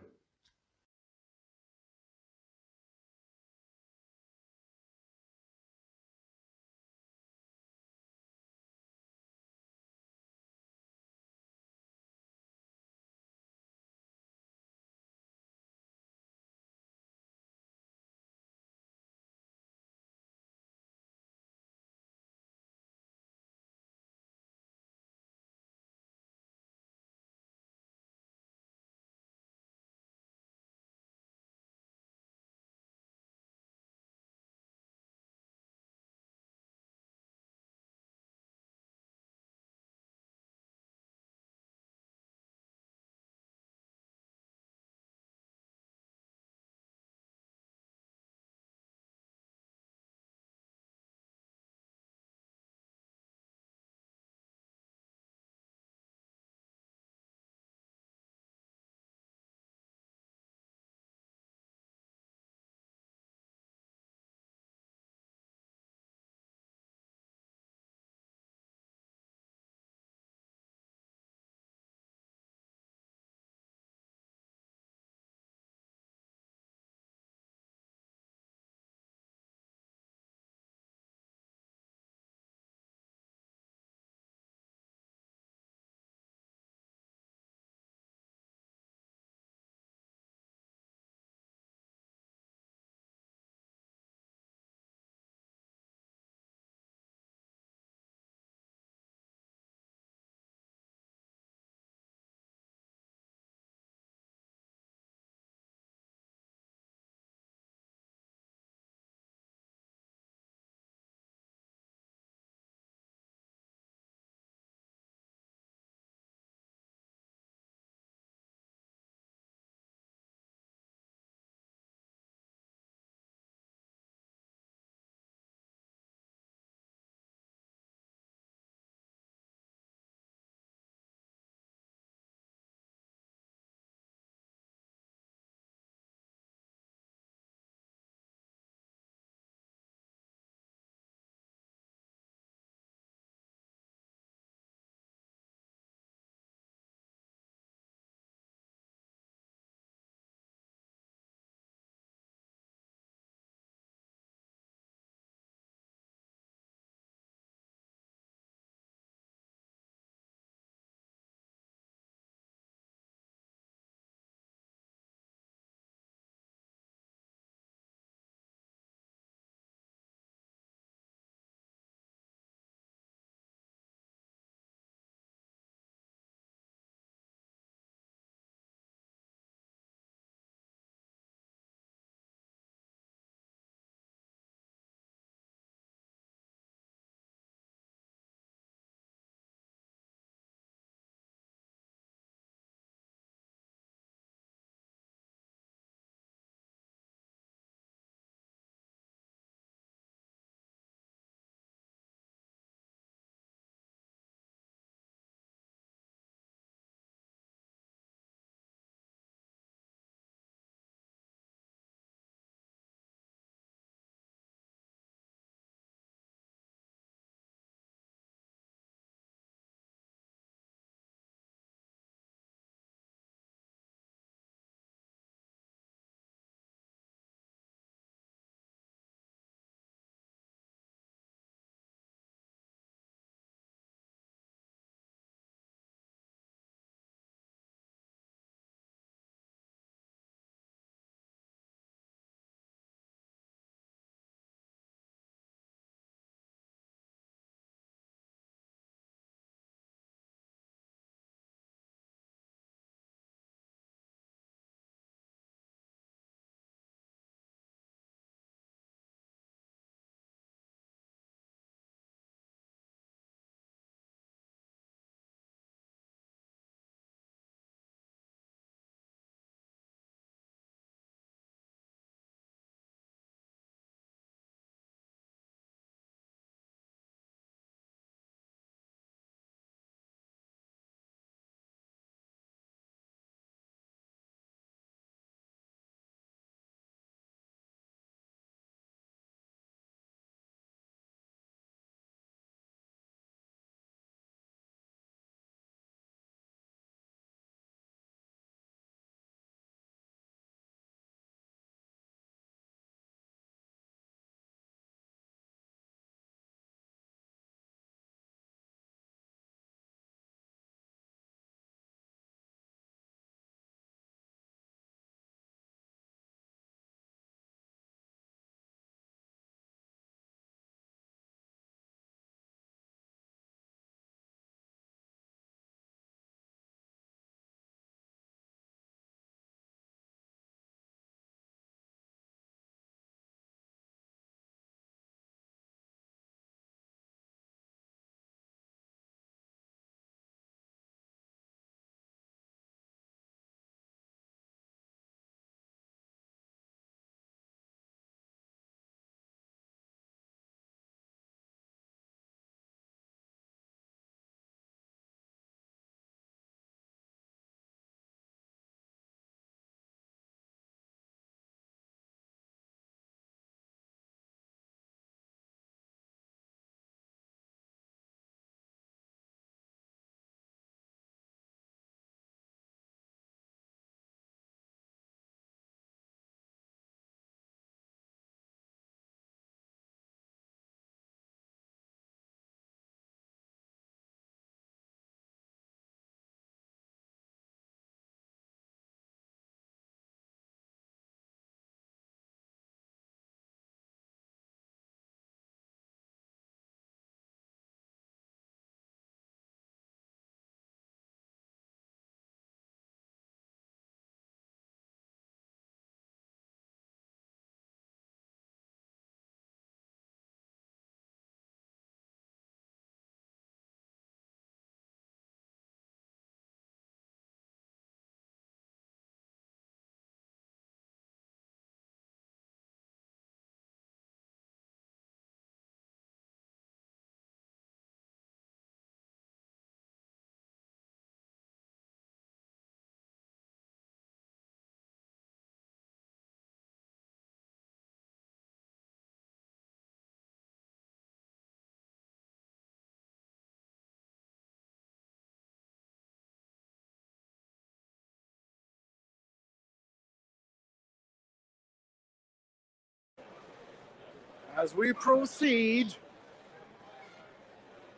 as we proceed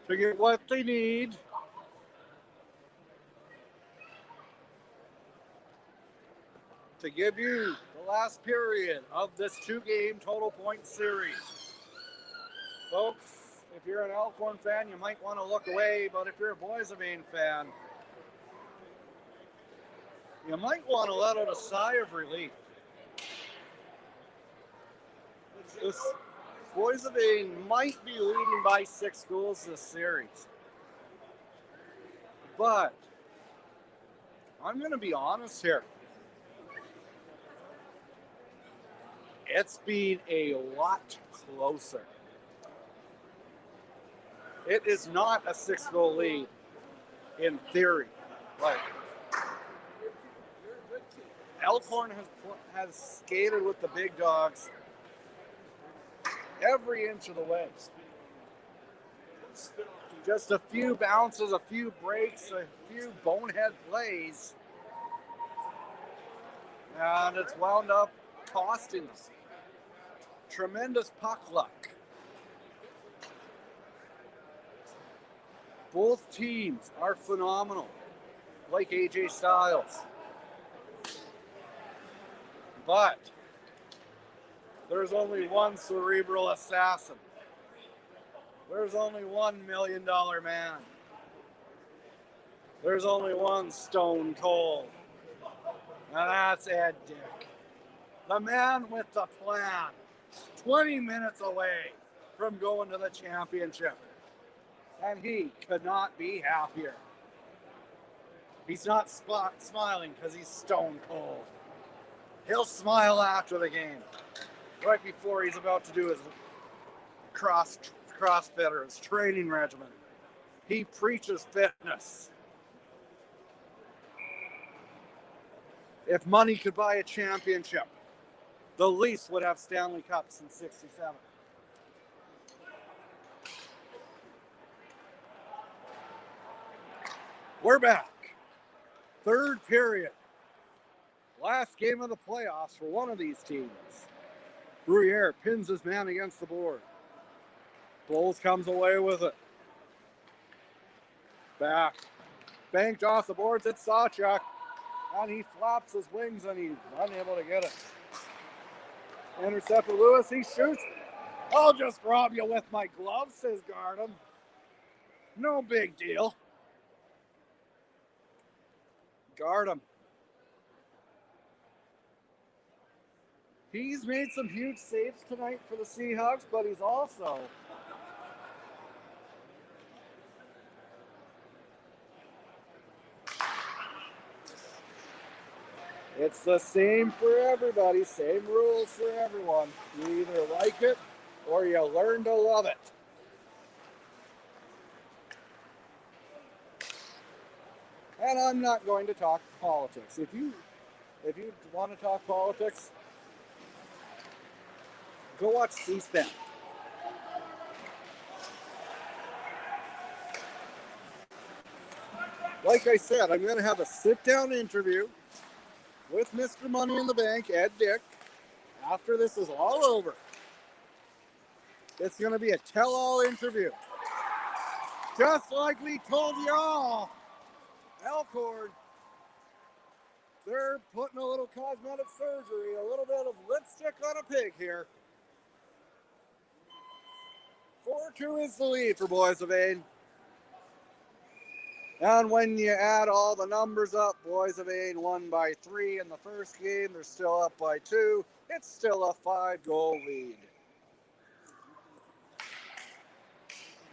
to get what they need. To give you the last period of this 2-game total point series. Folks, if you're an Elkhorn fan, you might want to look away, but if you're a Boys of Ain fan, you might want to let out a sigh of relief. This Boys of Ain might be leading by 6 goals this series. But I'm going to be honest here. It's been a lot closer. It is not a 6-goal lead in theory. Like, Elkhorn has skated with the big dogs every inch of the way. Just a few bounces, a few breaks, a few bonehead plays, and it's wound up costing them. Tremendous puck luck. Both teams are phenomenal, like AJ Styles. But there's only one cerebral assassin. There's only $1 million man. There's only one stone cold. And that's Ed Dick. The man with the plan. 20 minutes away from going to the championship. And he could not be happier. He's not smiling because he's stone cold. He'll smile after the game. Right before he's about to do his CrossFit or his training regimen. He preaches fitness. If money could buy a championship, the Leafs would have Stanley Cups in '67. We're back. Third period. Last game of the playoffs for one of these teams. Bruyere pins his man against the board. Bowles comes away with it. Back. Banked off the boards. It's Sawchuk. And he flaps his wings and he's unable to get it. Intercepted Lewis. He shoots. I'll just rob you with my gloves, says Gardam. No big deal. Gardam. He's made some huge saves tonight for the Seahawks, but he's also it's the same for everybody, same rules for everyone. You either like it or you learn to love it. And I'm not going to talk politics. If you want to talk politics, go watch C-SPAN. Like I said, I'm going to have a sit-down interview with Mr. Money in the Bank, Ed Dick, after this is all over. It's going to be a tell-all interview. Just like we told you all, Elkhorn, they're putting a little cosmetic surgery, a little bit of lipstick on a pig here. 4-2 is the lead for Boys of Ain. And when you add all the numbers up, Boys of Ain won by 3 in the first game. They're still up by 2. It's still a 5-goal lead.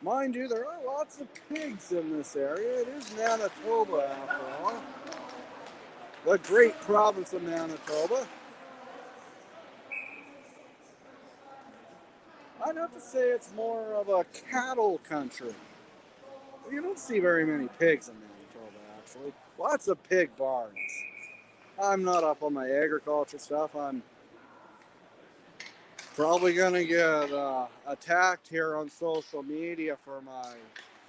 Mind you, there are lots of pigs in this area. It is Manitoba, after all. The great province of Manitoba. I'd have to say it's more of a cattle country. You don't see very many pigs in Manitoba, actually. Lots of pig barns. I'm not up on my agriculture stuff. I'm probably going to get attacked here on social media for my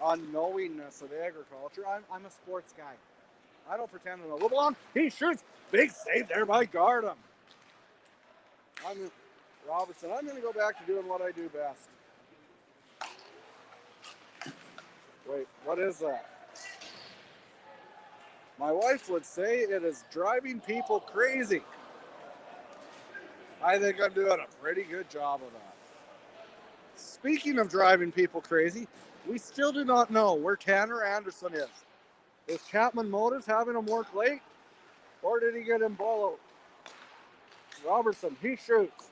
unknowingness of agriculture. I'm a sports guy. I don't pretend to know. LeBlanc, he shoots. Big save there by Gardam. Robertson, I'm going to go back to doing what I do best. Wait, what is that? My wife would say it is driving people crazy. I think I'm doing a pretty good job of that. Speaking of driving people crazy, we still do not know where Tanner Anderson is. Is Chapman Motors having him work late? Or did he get him ball out? Robertson, he shoots.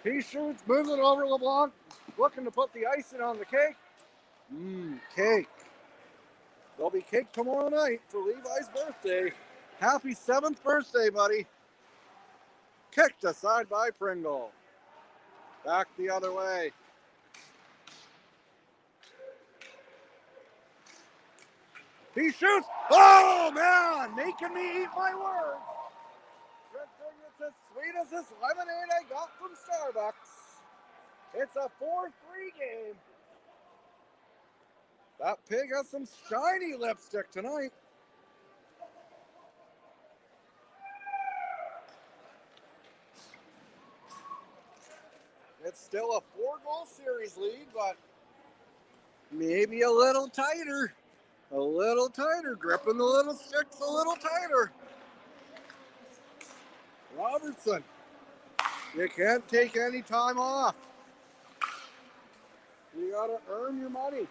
He shoots, moves it over LeBlanc, looking to put the icing on the cake. Cake. There'll be cake tomorrow night for Levi's birthday. Happy 7th birthday, buddy. Kicked aside by Pringle. Back the other way. He shoots. Oh, man, making me eat my words. Good thing it's as sweet as this lemonade I got from Starbucks. It's a 4-3 game. That pig has some shiny lipstick tonight. It's still a 4-goal series lead, but maybe a little tighter. A little tighter. Gripping the little sticks a little tighter. Robertson, you can't take any time off. You got to earn your money.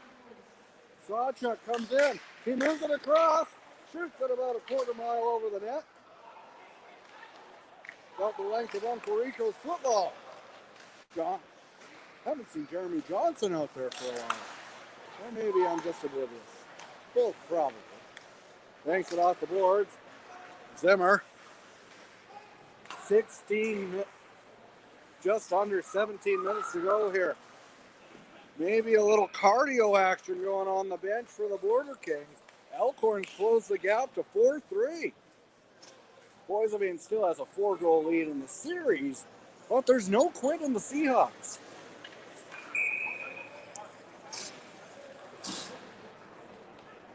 Sawchuk comes in. He moves it across. Shoots it about a quarter mile over the net. Got the length of Uncle Rico's football. John, haven't seen Jeremy Johnson out there for a while. Or maybe I'm just oblivious. Both probably. Thanks it off the boards. Zimmer. 16, just under 17 minutes to go here. Maybe a little cardio action going on the bench for the Border Kings. Elkhorn's closed the gap to 4-3. Boisevine still has a 4-goal lead in the series, but there's no quit in the Seahawks.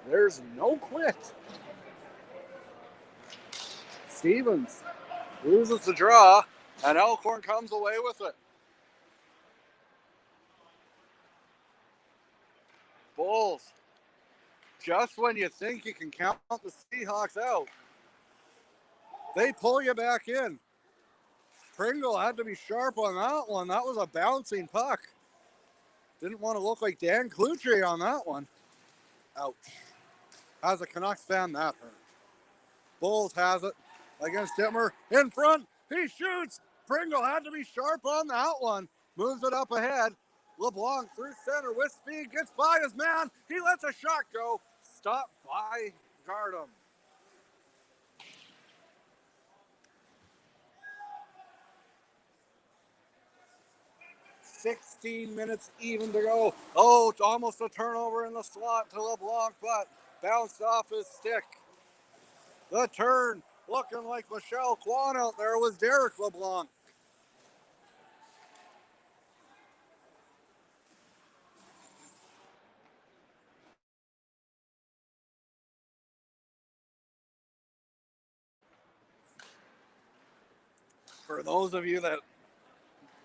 There's no quit. Stevens loses the draw, and Elkhorn comes away with it. Bulls, just when you think you can count the Seahawks out, they pull you back in. Pringle had to be sharp on that one. That was a bouncing puck. Didn't want to look like Dan Cloutier on that one. Ouch. As a Canucks fan, that hurt. Bulls has it against Dittmer. In front, he shoots. Pringle had to be sharp on that one. Moves it up ahead. LeBlanc through center with speed. Gets by his man. He lets a shot go. Stopped by Gardam. $16 minutes even to go. Oh, it's almost a turnover in the slot to LeBlanc, but bounced off his stick. The turn, looking like Michelle Kwan out there, was Derek LeBlanc. For those of you that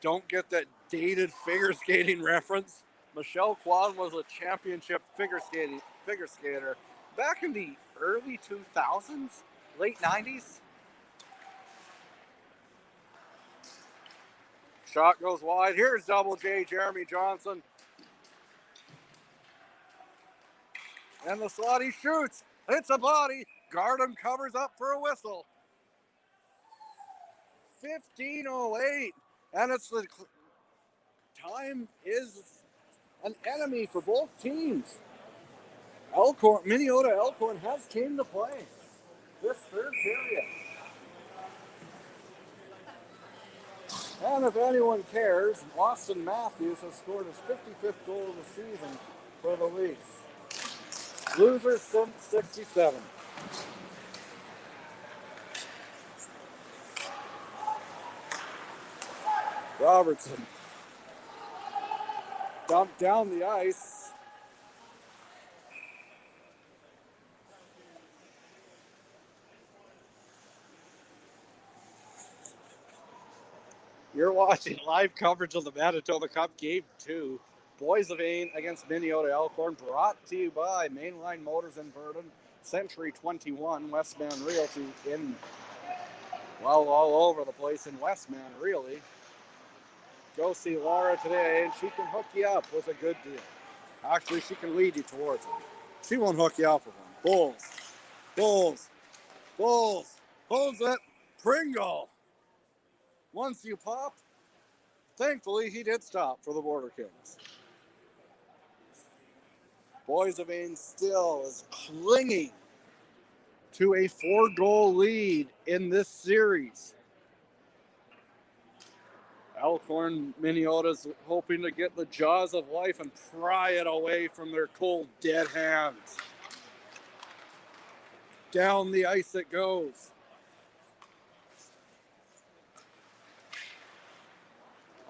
don't get that dated figure skating reference, Michelle Kwan was a championship figure skater back in the early 2000s, late 90s. Shot goes wide. Here's Double J, Jeremy Johnson. And the slot, he shoots. Hits a body. Gardam covers up for a whistle. 15:08. And it's the time is an enemy for both teams. Elkhorn, Minnesota Elkhorn has came to play this third period. And if anyone cares, Austin Matthews has scored his 55th goal of the season for the Leafs. Losers since 67. Robertson dumped down the ice. You're watching live coverage of the Manitoba Cup Game 2. Boys of Ain against Minneota Elkhorn, brought to you by Mainline Motors in Verdun, Century 21, Westman Realty in, well, all over the place in Westman, really. Go see Laura today, and she can hook you up with a good deal. Actually, she can lead you towards it. She won't hook you up with one. Bulls, Bulls, Bulls, holds it, Pringle. Once you pop, thankfully he did stop for the Border Kings. Boys of Ain still is clinging to a 4-goal lead in this series. Elkhorn Minneota's hoping to get the jaws of life and pry it away from their cold, dead hands. Down the ice it goes.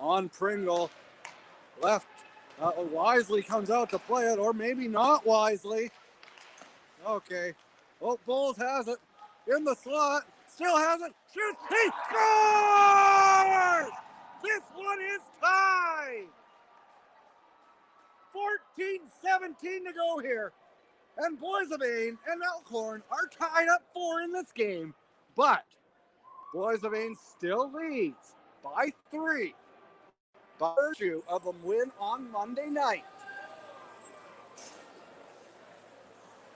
On Pringle, left. Wisely comes out to play it, or maybe not Wisely. Okay. Oh, Bulls has it in the slot. Still has it. Shoots. He scores! This one is tied. 14-17 to go here. And Boys of Ain and Elkhorn are tied up 4 in this game. But Boys of Ain still leads by 3 by virtue of a win on Monday night.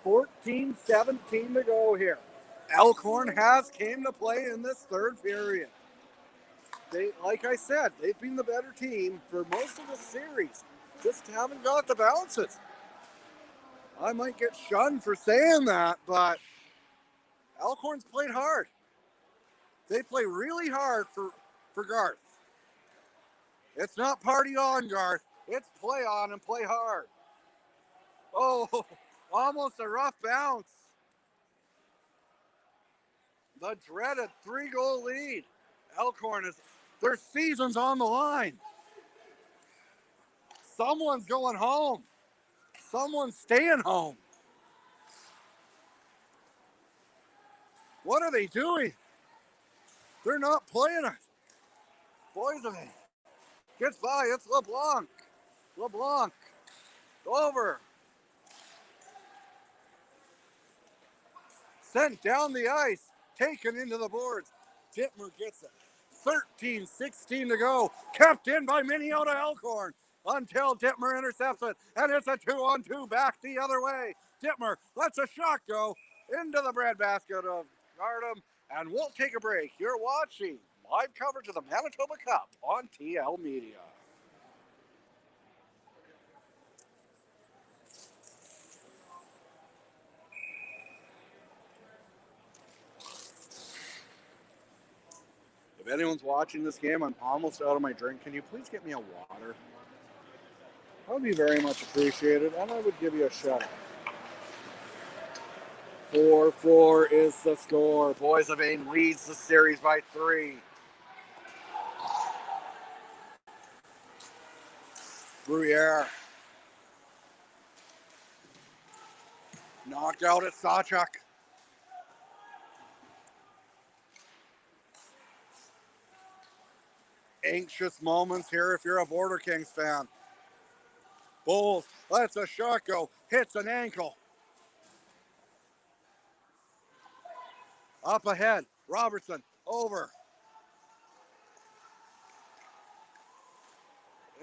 14-17 to go here. Elkhorn has came to play in this third period. They, like I said, they've been the better team for most of the series. Just haven't got the bounces. I might get shunned for saying that, but Elkhorn's played hard. They play really hard for Garth. It's not party on, Garth. It's play on and play hard. Oh, almost a rough bounce. The dreaded 3-goal lead. Elkhorn is, their season's on the line. Someone's going home. Someone's staying home. What are they doing? They're not playing it. Boys of Ain gets by. It's LeBlanc. LeBlanc. Over. Sent down the ice. Taken into the boards. Dittmer gets it. 13-16 to go. Kept in by Minneota Elkhorn until Dittmer intercepts it. And it's a 2-on-2 back the other way. Dittmer lets a shot go into the breadbasket of Gardam. And we'll take a break. You're watching live coverage of the Manitoba Cup on TL Media. If anyone's watching this game, I'm almost out of my drink. Can you please get me a water? That would be very much appreciated, and I would give you a shout out. 4-4 is the score. Boys of Ain leads the series by 3. Bruyere. Knocked out at Sawchuk. Anxious moments here if you're a Border Kings fan. Bulls lets a shot go. Hits an ankle. Up ahead. Robertson. Over.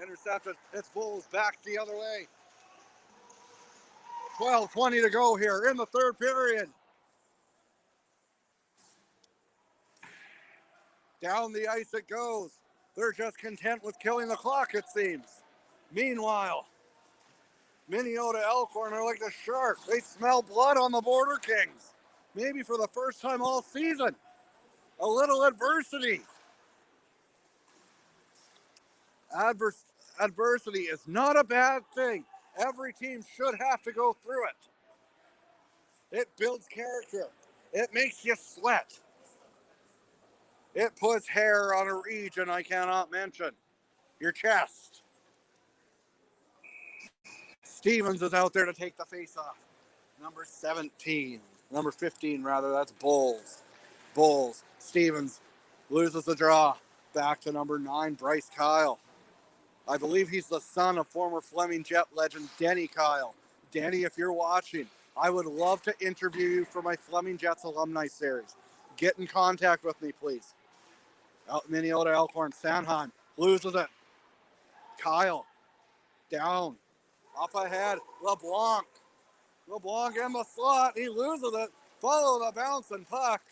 Intercepted. It's Bulls back the other way. 12:20 to go here in the third period. Down the ice it goes. They're just content with killing the clock, it seems. Meanwhile, Minneota Elkhorn are like the sharks. They smell blood on the Border Kings. Maybe for the first time all season. A little adversity. Adversity is not a bad thing. Every team should have to go through it. It builds character. It makes you sweat. It puts hair on a region I cannot mention. Your chest. Stevens is out there to take the face off. Number 17. Number 15, rather. That's Bulls. Stevens loses the draw. Back to number 9, Bryce Kyle. I believe he's the son of former Fleming Jet legend Denny Kyle. Denny, if you're watching, I would love to interview you for my Fleming Jets alumni series. Get in contact with me, please. Out Minneota Elkhorn, Sanheim loses it. Kyle down, up ahead, LeBlanc. LeBlanc in the slot, he loses it. Follow the bouncing puck.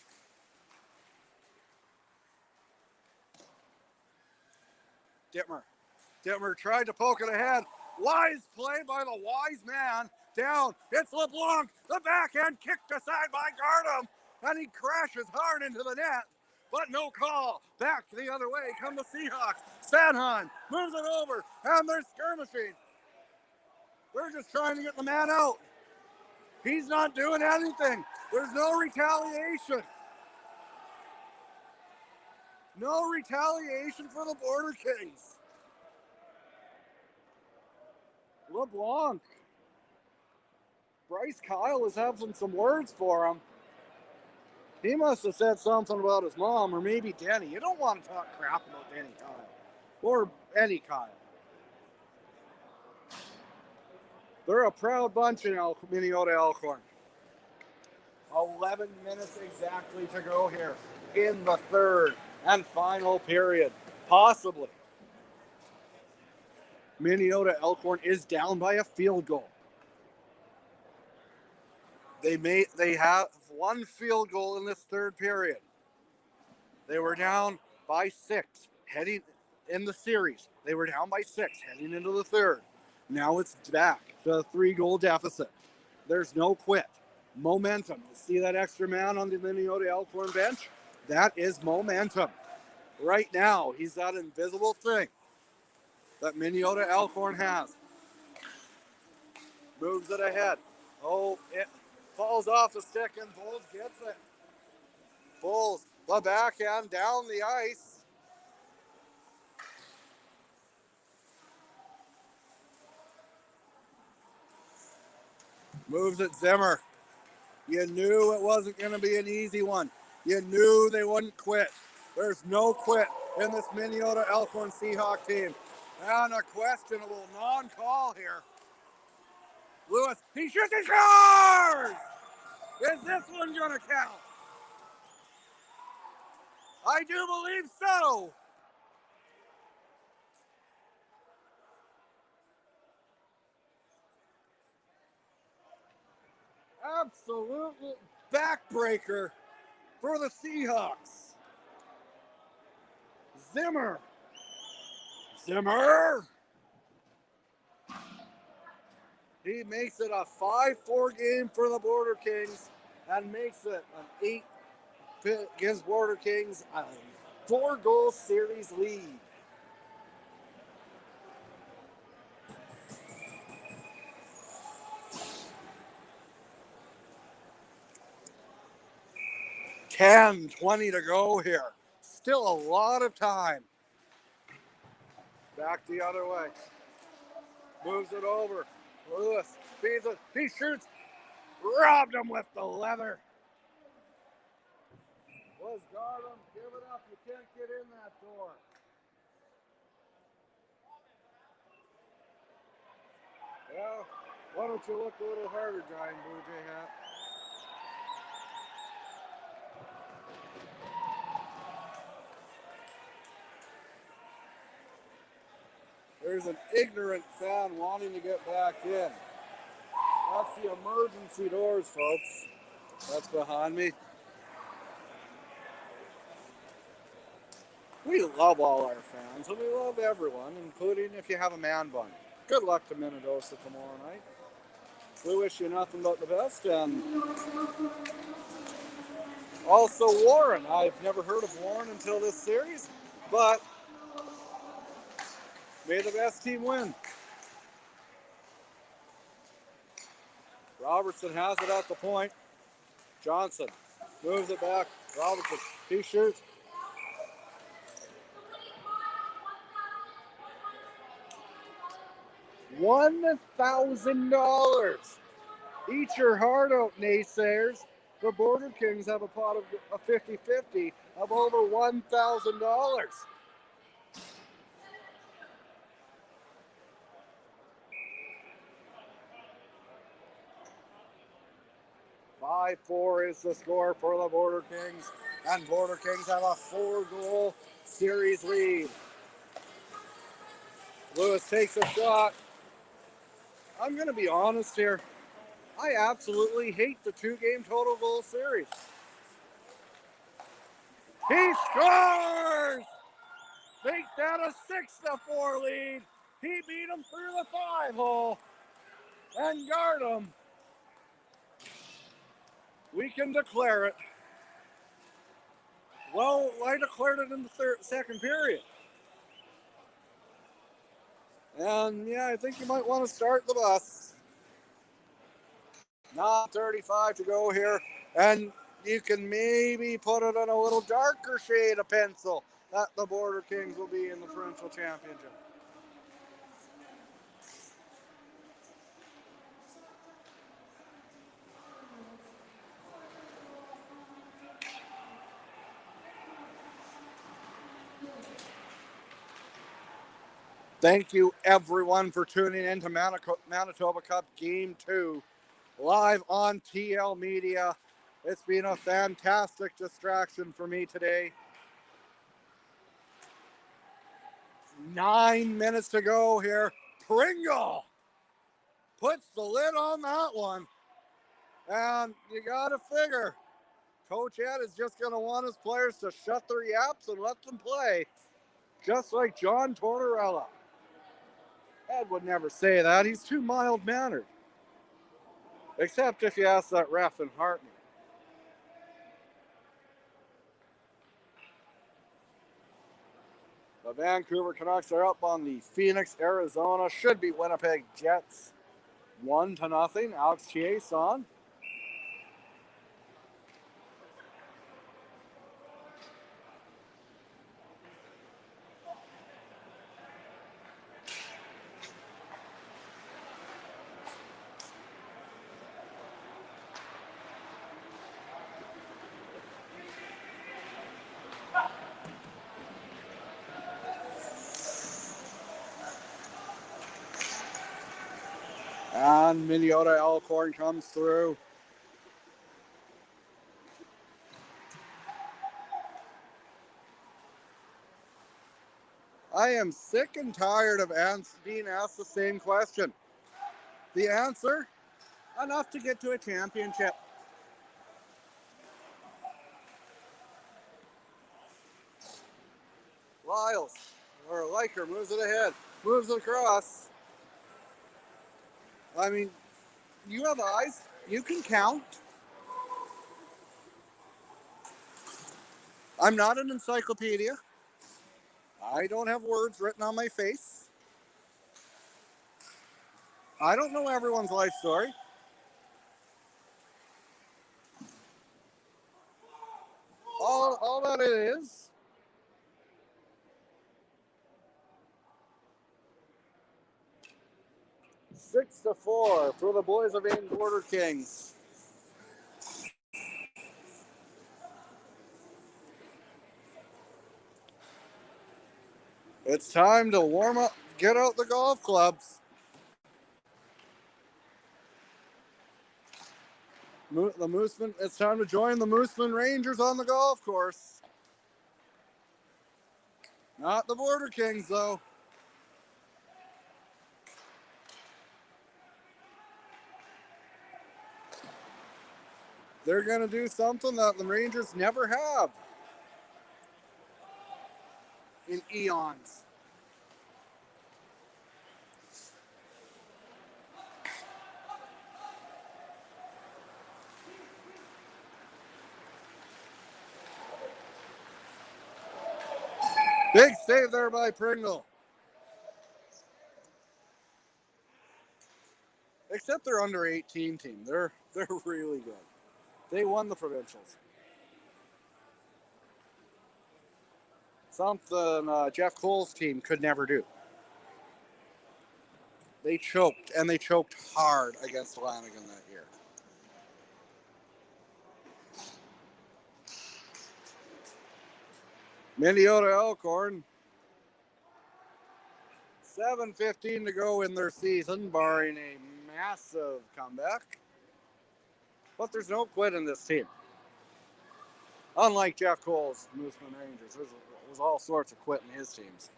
Dittmer tried to poke it ahead. Wise play by the wise man. Down. It's LeBlanc. The backhand kicked aside by Gardam. And he crashes hard into the net. But no call. Back the other way come the Seahawks. Sanheim moves it over. And they're skirmishing. They're just trying to get the man out. He's not doing anything. There's no retaliation. No retaliation for the Border Kings. LeBlanc. Bryce Kyle is having some words for him. He must have said something about his mom or maybe Denny. You don't want to talk crap about Denny Kyle or any Kyle. They're a proud bunch in Minneota Elkhorn. 11 minutes exactly to go here in the third and final period. Possibly. Minneota Elkhorn is down by a field goal. They have one field goal in this third period. They were down by 6 heading in the series. They were down by 6 heading into the third. Now it's back to a 3-goal deficit. There's no quit. Momentum. See that extra man on the Minneota Elkhorn bench? That is momentum. Right now, he's that invisible thing that Minneota Elkhorn has. Moves it ahead. Oh, it falls off the stick and Bulls gets it. Bulls, the backhand down the ice. Moves it Zimmer. You knew it wasn't going to be an easy one. You knew they wouldn't quit. There's no quit in this Minneota Elkhorn Seahawk team. And a questionable non-call here. Lewis, he shoots and scores! Is this one going to count? I do believe so. Absolutely backbreaker for the Seahawks. Zimmer. He makes it a 5-4 game for the Border Kings and makes it an 8, gives Border Kings a 4-goal series lead. $10:20 to go here. Still a lot of time. Back the other way. Moves it over. Lewis feeds it. He shoots. Robbed him with the leather. Was Gardam. Give it up. You can't get in that door. Well, why don't you look a little harder, Giant Blue Jay hat? There's an ignorant fan wanting to get back in. That's the emergency doors, folks. That's behind me. We love all our fans, and we love everyone, including if you have a man bun. Good luck to Minnesota tomorrow night. We wish you nothing but the best, and also Warren. I've never heard of Warren until this series, but may the best team win. Robertson has it at the point. Johnson moves it back. Robertson, he shoots. $1,000. Eat your heart out, naysayers. The Border Kings have a pot of a 50-50 of over $1,000. 5-4 is the score for the Border Kings, and Border Kings have a 4-goal series lead. Lewis takes a shot. I'm going to be honest here. I absolutely hate the 2-game total goal series. He scores! Make that a 6-4 lead. He beat him through the 5-hole and guard him. We can declare it. Well, I declared it in the second period. And yeah, I think you might want to start the bus. Not 35 to go here. And you can maybe put it in a little darker shade of pencil that the Border Kings will be in the provincial championship. Thank you, everyone, for tuning in to Manitoba Cup Game 2 live on TL Media. It's been a fantastic distraction for me today. 9 minutes to go here. Pringle puts the lid on that one. And you got to figure, Coach Ed is just going to want his players to shut their yaps and let them play, just like John Tortorella. Ed would never say that. He's too mild-mannered. Except if you ask that ref in Hartney. The Vancouver Canucks are up on the Phoenix, Arizona. Should be Winnipeg Jets 1-0. Alex Chiasson. And Minnesota Elkhorn comes through. I am sick and tired of being asked the same question. The answer? Enough to get to a championship. Lyles, or Leiker, moves it ahead. Moves it across. I mean, you have eyes. You can count. I'm not an encyclopedia. I don't have words written on my face. I don't know everyone's life story. All that it is. Six to 4 for the boys of Ain Border Kings. It's time to warm up, get out the golf clubs. It's time to join the Mooseman Rangers on the golf course. Not the Border Kings, though. They're going to do something that the Rangers never have in eons. Big save there by Pringle. Except they're under 18 team. They're really good. They won the provincials. Something Jeff Cole's team could never do. They choked, and they choked hard against Flanagan that year. Minnesota Elkhorn. 7:15 to go in their season, barring a massive comeback. But there's no quit in this team. Unlike Jeff Cole's Mooseman Rangers, there's all sorts of quit in his teams.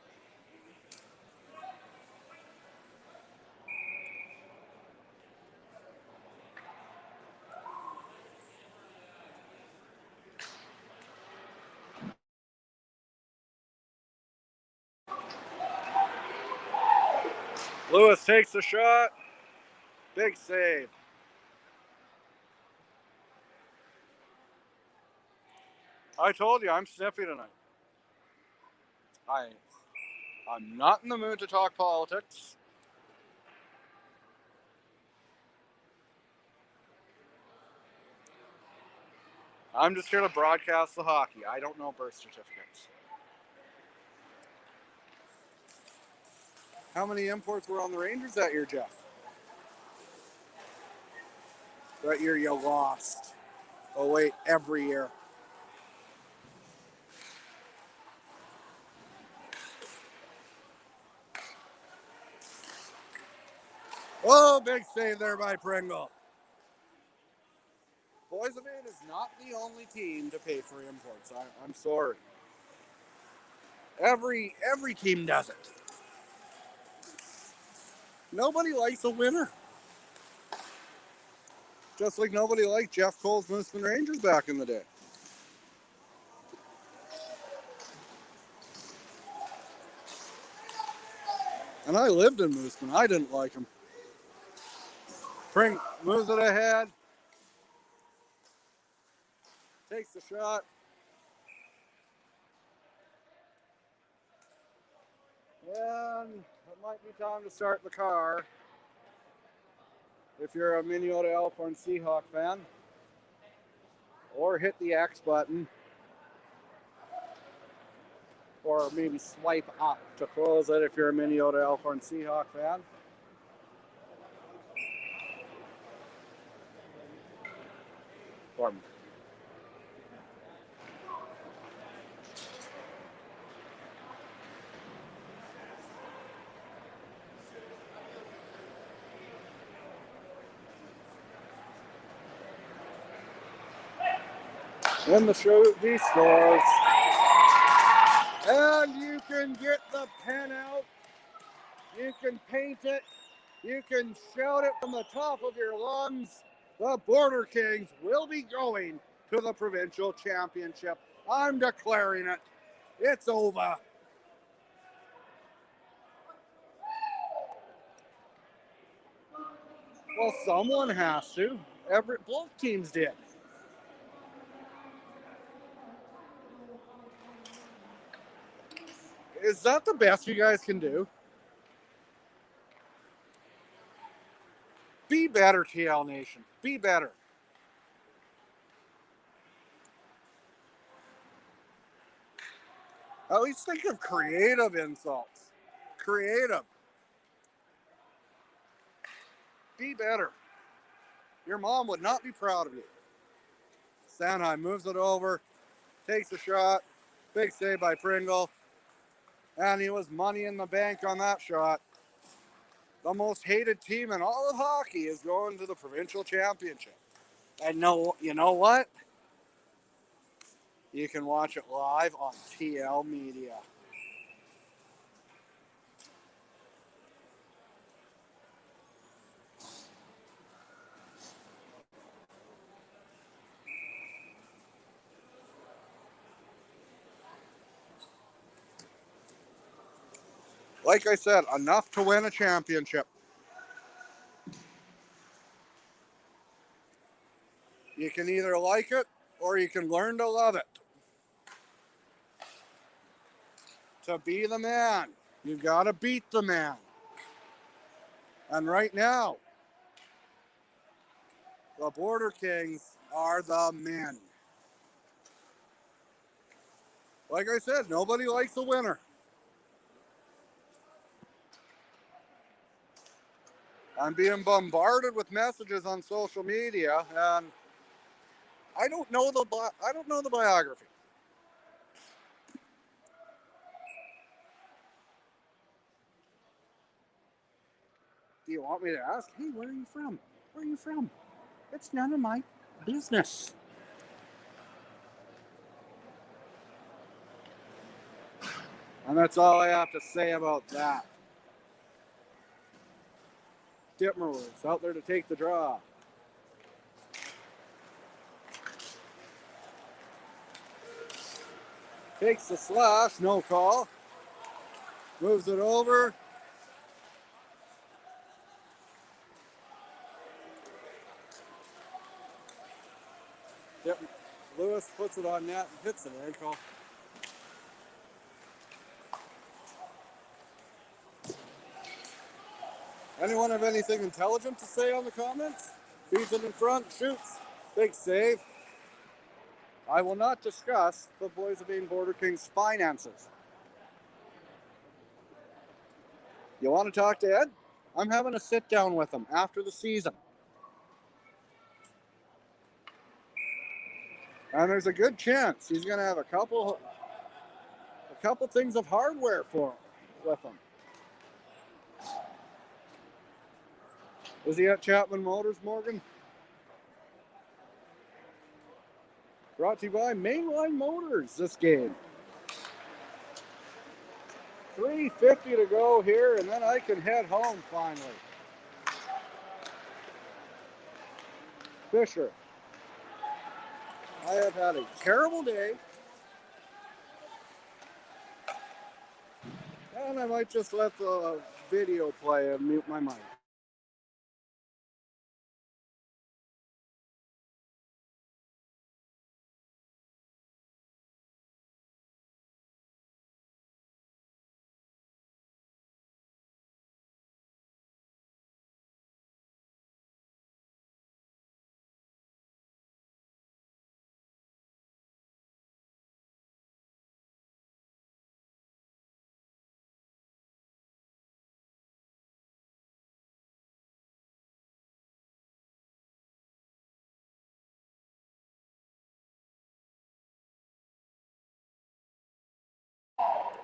Lewis takes the shot. Big save. I told you I'm sniffy tonight. I'm not in the mood to talk politics. I'm just here to broadcast the hockey. I don't know birth certificates. How many imports were on the Rangers that year, Jeff? That year you lost. Oh, wait, every year. Oh, big save there by Pringle. Boys of Eight is not the only team to pay for imports. I'm sorry. Every team does it. Nobody likes a winner. Just like nobody liked Jeff Cole's Mooseman Rangers back in the day. And I lived in Mooseman. I didn't like him. Pring moves it ahead. Takes the shot. And it might be time to start the car. If you're a Minnesota Elkhorn Seahawk fan. Or hit the X button. Or maybe swipe up to close it if you're a Minnesota Elkhorn Seahawk fan. Or when the shoot, he scores. And you can get the pen out. You can paint it. You can shout it from the top of your lungs. The Border Kings will be going to the provincial championship. I'm declaring it. It's over. Well, someone has to. Both teams did. Is that the best you guys can do? Be better, TL Nation. Be better. At least think of creative insults. Creative. Be better. Your mom would not be proud of you. Sandheim moves it over, takes a shot. Big save by Pringle. And he was money in the bank on that shot. The most hated team in all of hockey is going to the provincial championship. And you know what? You can watch it live on TL Media. Like I said, enough to win a championship. You can either like it or you can learn to love it. To be the man, you've got to beat the man. And right now, the Border Kings are the men. Like I said, nobody likes a winner. I'm being bombarded with messages on social media, and I don't know the biography. Do you want me to ask? Hey, where are you from? Where are you from? It's none of my business. And that's all I have to say about that. Ditmer's out there to take the draw. Takes the slash, no call. Moves it over. Yep. Lewis puts it on net and hits the ankle. Anyone have anything intelligent to say on the comments? Feeds it in front, shoots. Big save. I will not discuss the Boys of Ain Border Kings finances. You want to talk to Ed? I'm having a sit down with him after the season. And there's a good chance he's going to have a couple things of hardware with him. Is he at Chapman Motors, Morgan? Brought to you by Mainline Motors this game. 3:50 to go here, and then I can head home finally. Fisher. I have had a terrible day. And I might just let the video play and mute my mic.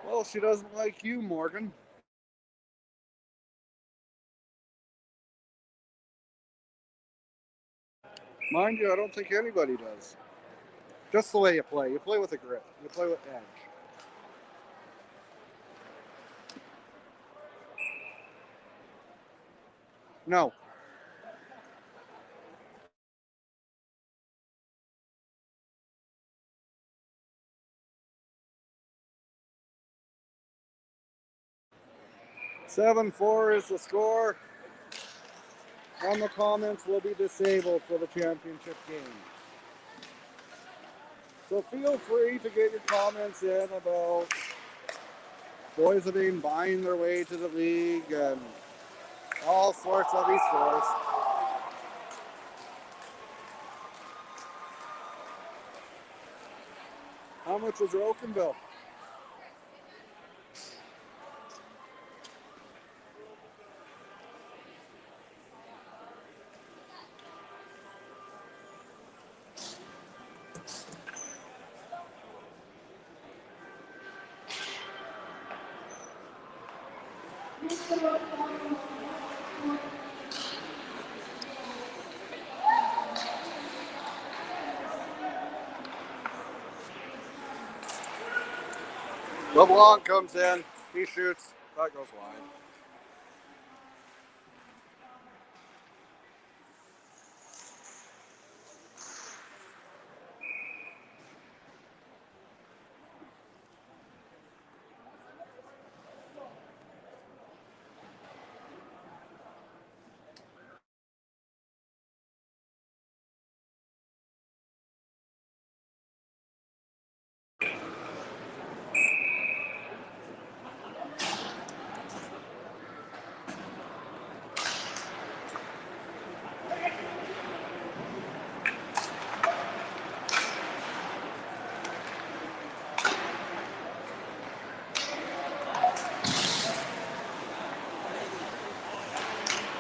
Well, she doesn't like you, Morgan. Mind you, I don't think anybody does. Just the way you play. You play with a grip. You play with edge. No. (7-4) is the score. And the comments will be disabled for the championship game. So feel free to get your comments in about Boys of Ain buying their way to the league and all sorts of these scores. How much was Rokenville? LeBlanc comes in. He shoots. That goes wide.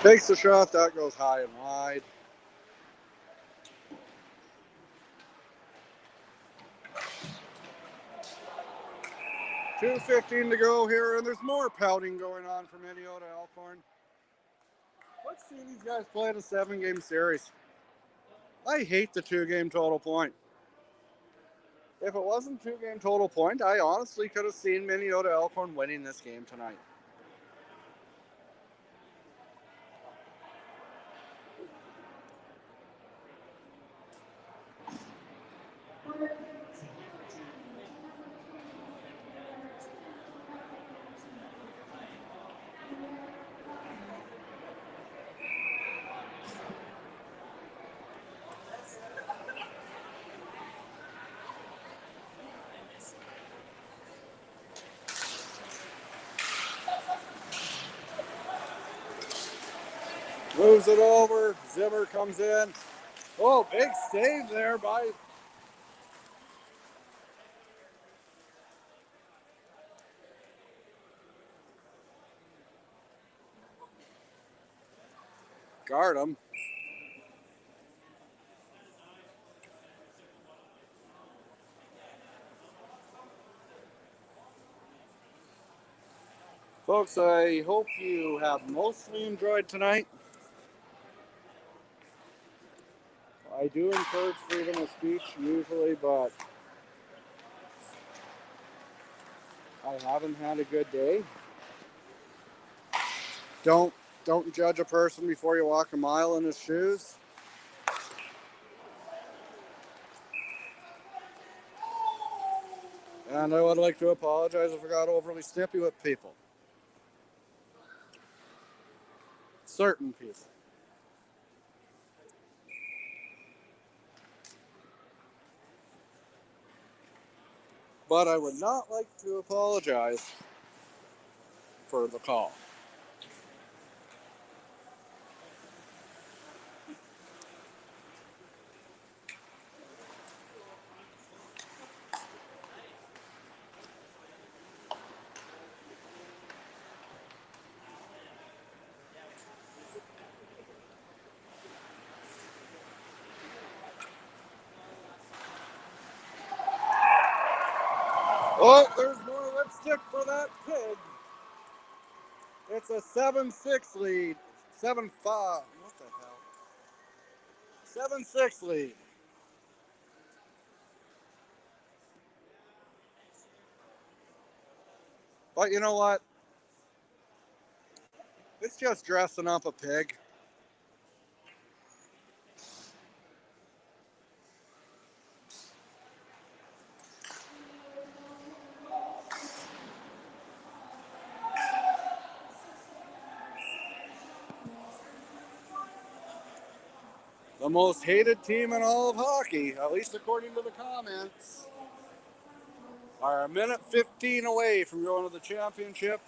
Takes the shot. That goes high and wide. .2:15 to go here, and there's more pouting going on for Minnesota Elkhorn. Let's see these guys play in a 7-game series. I hate the 2-game total point. If it wasn't 2-game total point, I honestly could have seen Minnesota Elkhorn winning this game tonight. Moves it over. Zimmer comes in. Oh, big save there by guard him. Folks, I hope you have mostly enjoyed tonight. I do encourage freedom of speech usually, but I haven't had a good day. Don't judge a person before you walk a mile in his shoes. And I would like to apologize if I got overly snippy with people. Certain people. But I would not like to apologize for the call. Oh, there's more lipstick for that pig. It's a 7-6 lead. 7-5. What the hell? 7-6 lead. But you know what? It's just dressing up a pig. The most hated team in all of hockey, at least according to the comments, are a minute 15 away from going to the championship.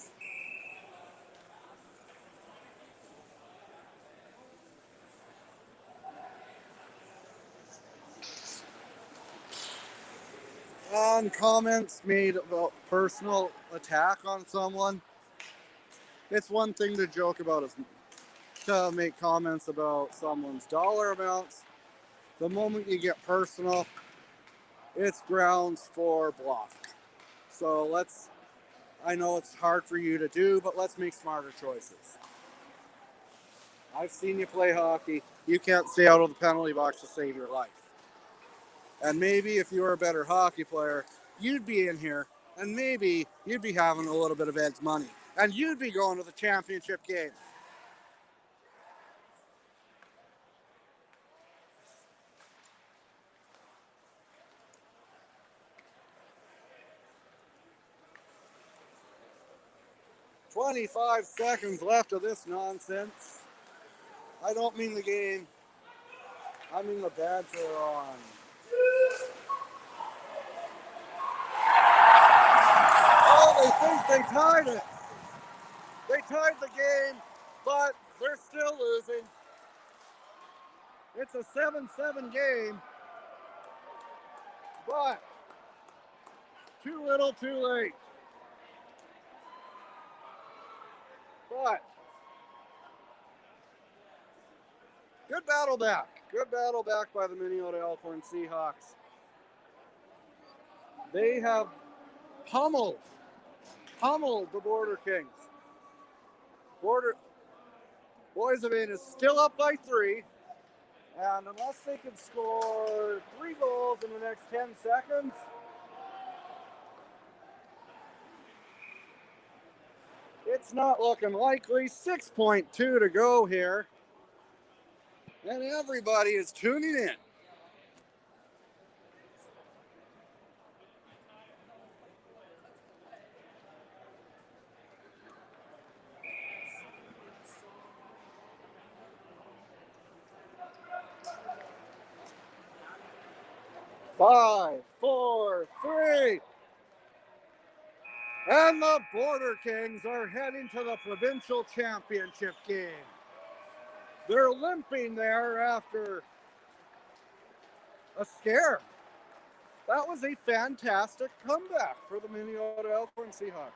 On comments made about personal attack on someone, it's one thing to joke about, to make comments about someone's dollar amounts. The moment you get personal, it's grounds for block. So I know it's hard for you to do, but let's make smarter choices. I've seen you play hockey. You can't stay out of the penalty box to save your life. And maybe if you were a better hockey player, you'd be in here, and maybe you'd be having a little bit of Ed's money, and you'd be going to the championship game. "25 seconds left of this nonsense. I don't mean the game. I mean the bad are on. Oh, they think they tied it. They tied the game, but they're still losing. It's a 7-7 game, but too little, too late. But good battle back. Good battle back by the Minnesota Elkhorn Seahawks. They have pummeled the Border Kings. Boys of Maine is still up by 3, And unless they can score 3 goals in the next 10 seconds, it's not looking likely. 6.2 to go here. And everybody is tuning in. Five, four, three. And the Border Kings are heading to the provincial championship game. They're limping there after a scare. That was a fantastic comeback for the Minnesota Elkhorn Seahawks.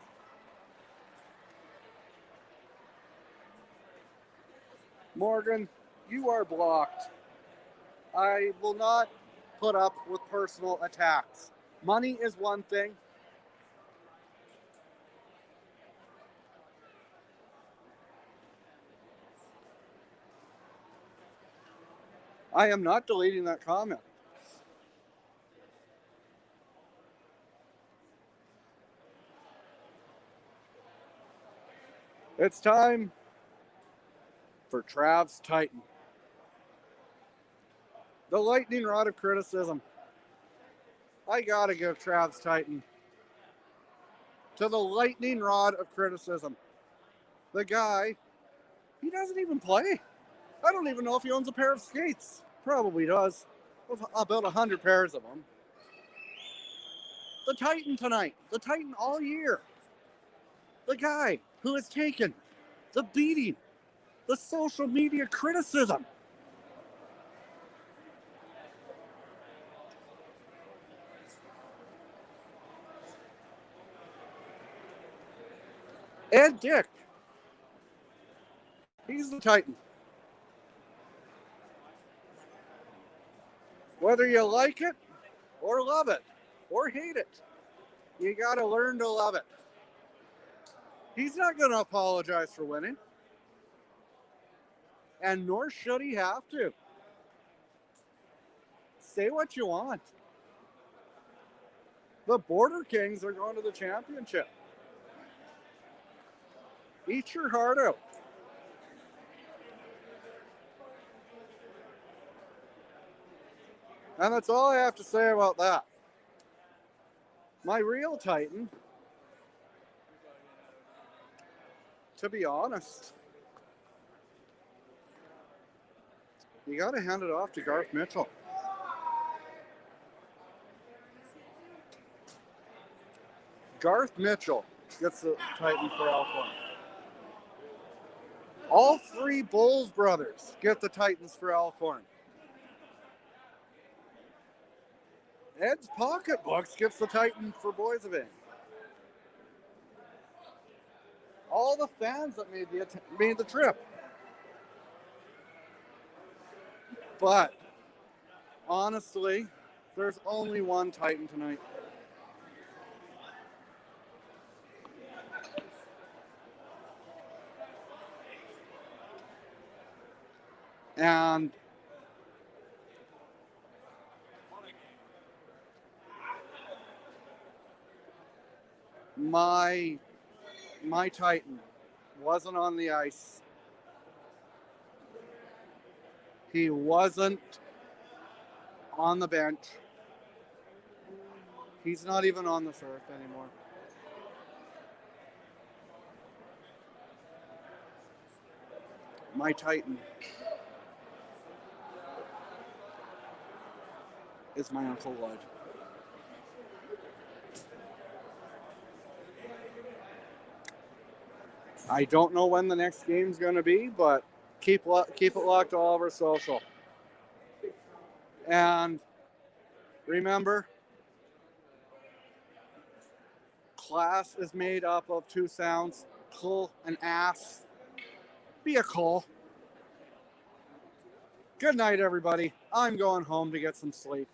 Morgan, you are blocked. I will not put up with personal attacks. Money is one thing. I am not deleting that comment. It's time for Trav's Titan. The lightning rod of criticism. I gotta give Trav's Titan to the lightning rod of criticism. The guy, he doesn't even play. I don't even know if he owns a pair of skates. Probably does. About 100 pairs of them. The Titan tonight. The Titan all year. The guy who has taken the beating, the social media criticism. Ed Dick. He's the Titan. Whether you like it or love it or hate it, you got to learn to love it. He's not going to apologize for winning. And nor should he have to. Say what you want. The Border Kings are going to the championship. Eat your heart out. And that's all I have to say about that. My real Titan, to be honest, you got to hand it off to Garth Mitchell. Garth Mitchell gets the Titan for Elkhorn. All 3 Bulls brothers get the Titans for Elkhorn. Ed's Pocketbooks gets the Titan for Boissevain. All the fans that made the trip. But honestly, there's only one Titan tonight. And my Titan wasn't on the ice. He wasn't on the bench. He's not even on this earth anymore. My Titan is my Uncle Lud. I don't know when the next game's going to be, but keep it locked to all of our social. And remember, class is made up of 2 sounds, cull and ass. Be a cull. Good night, everybody. I'm going home to get some sleep.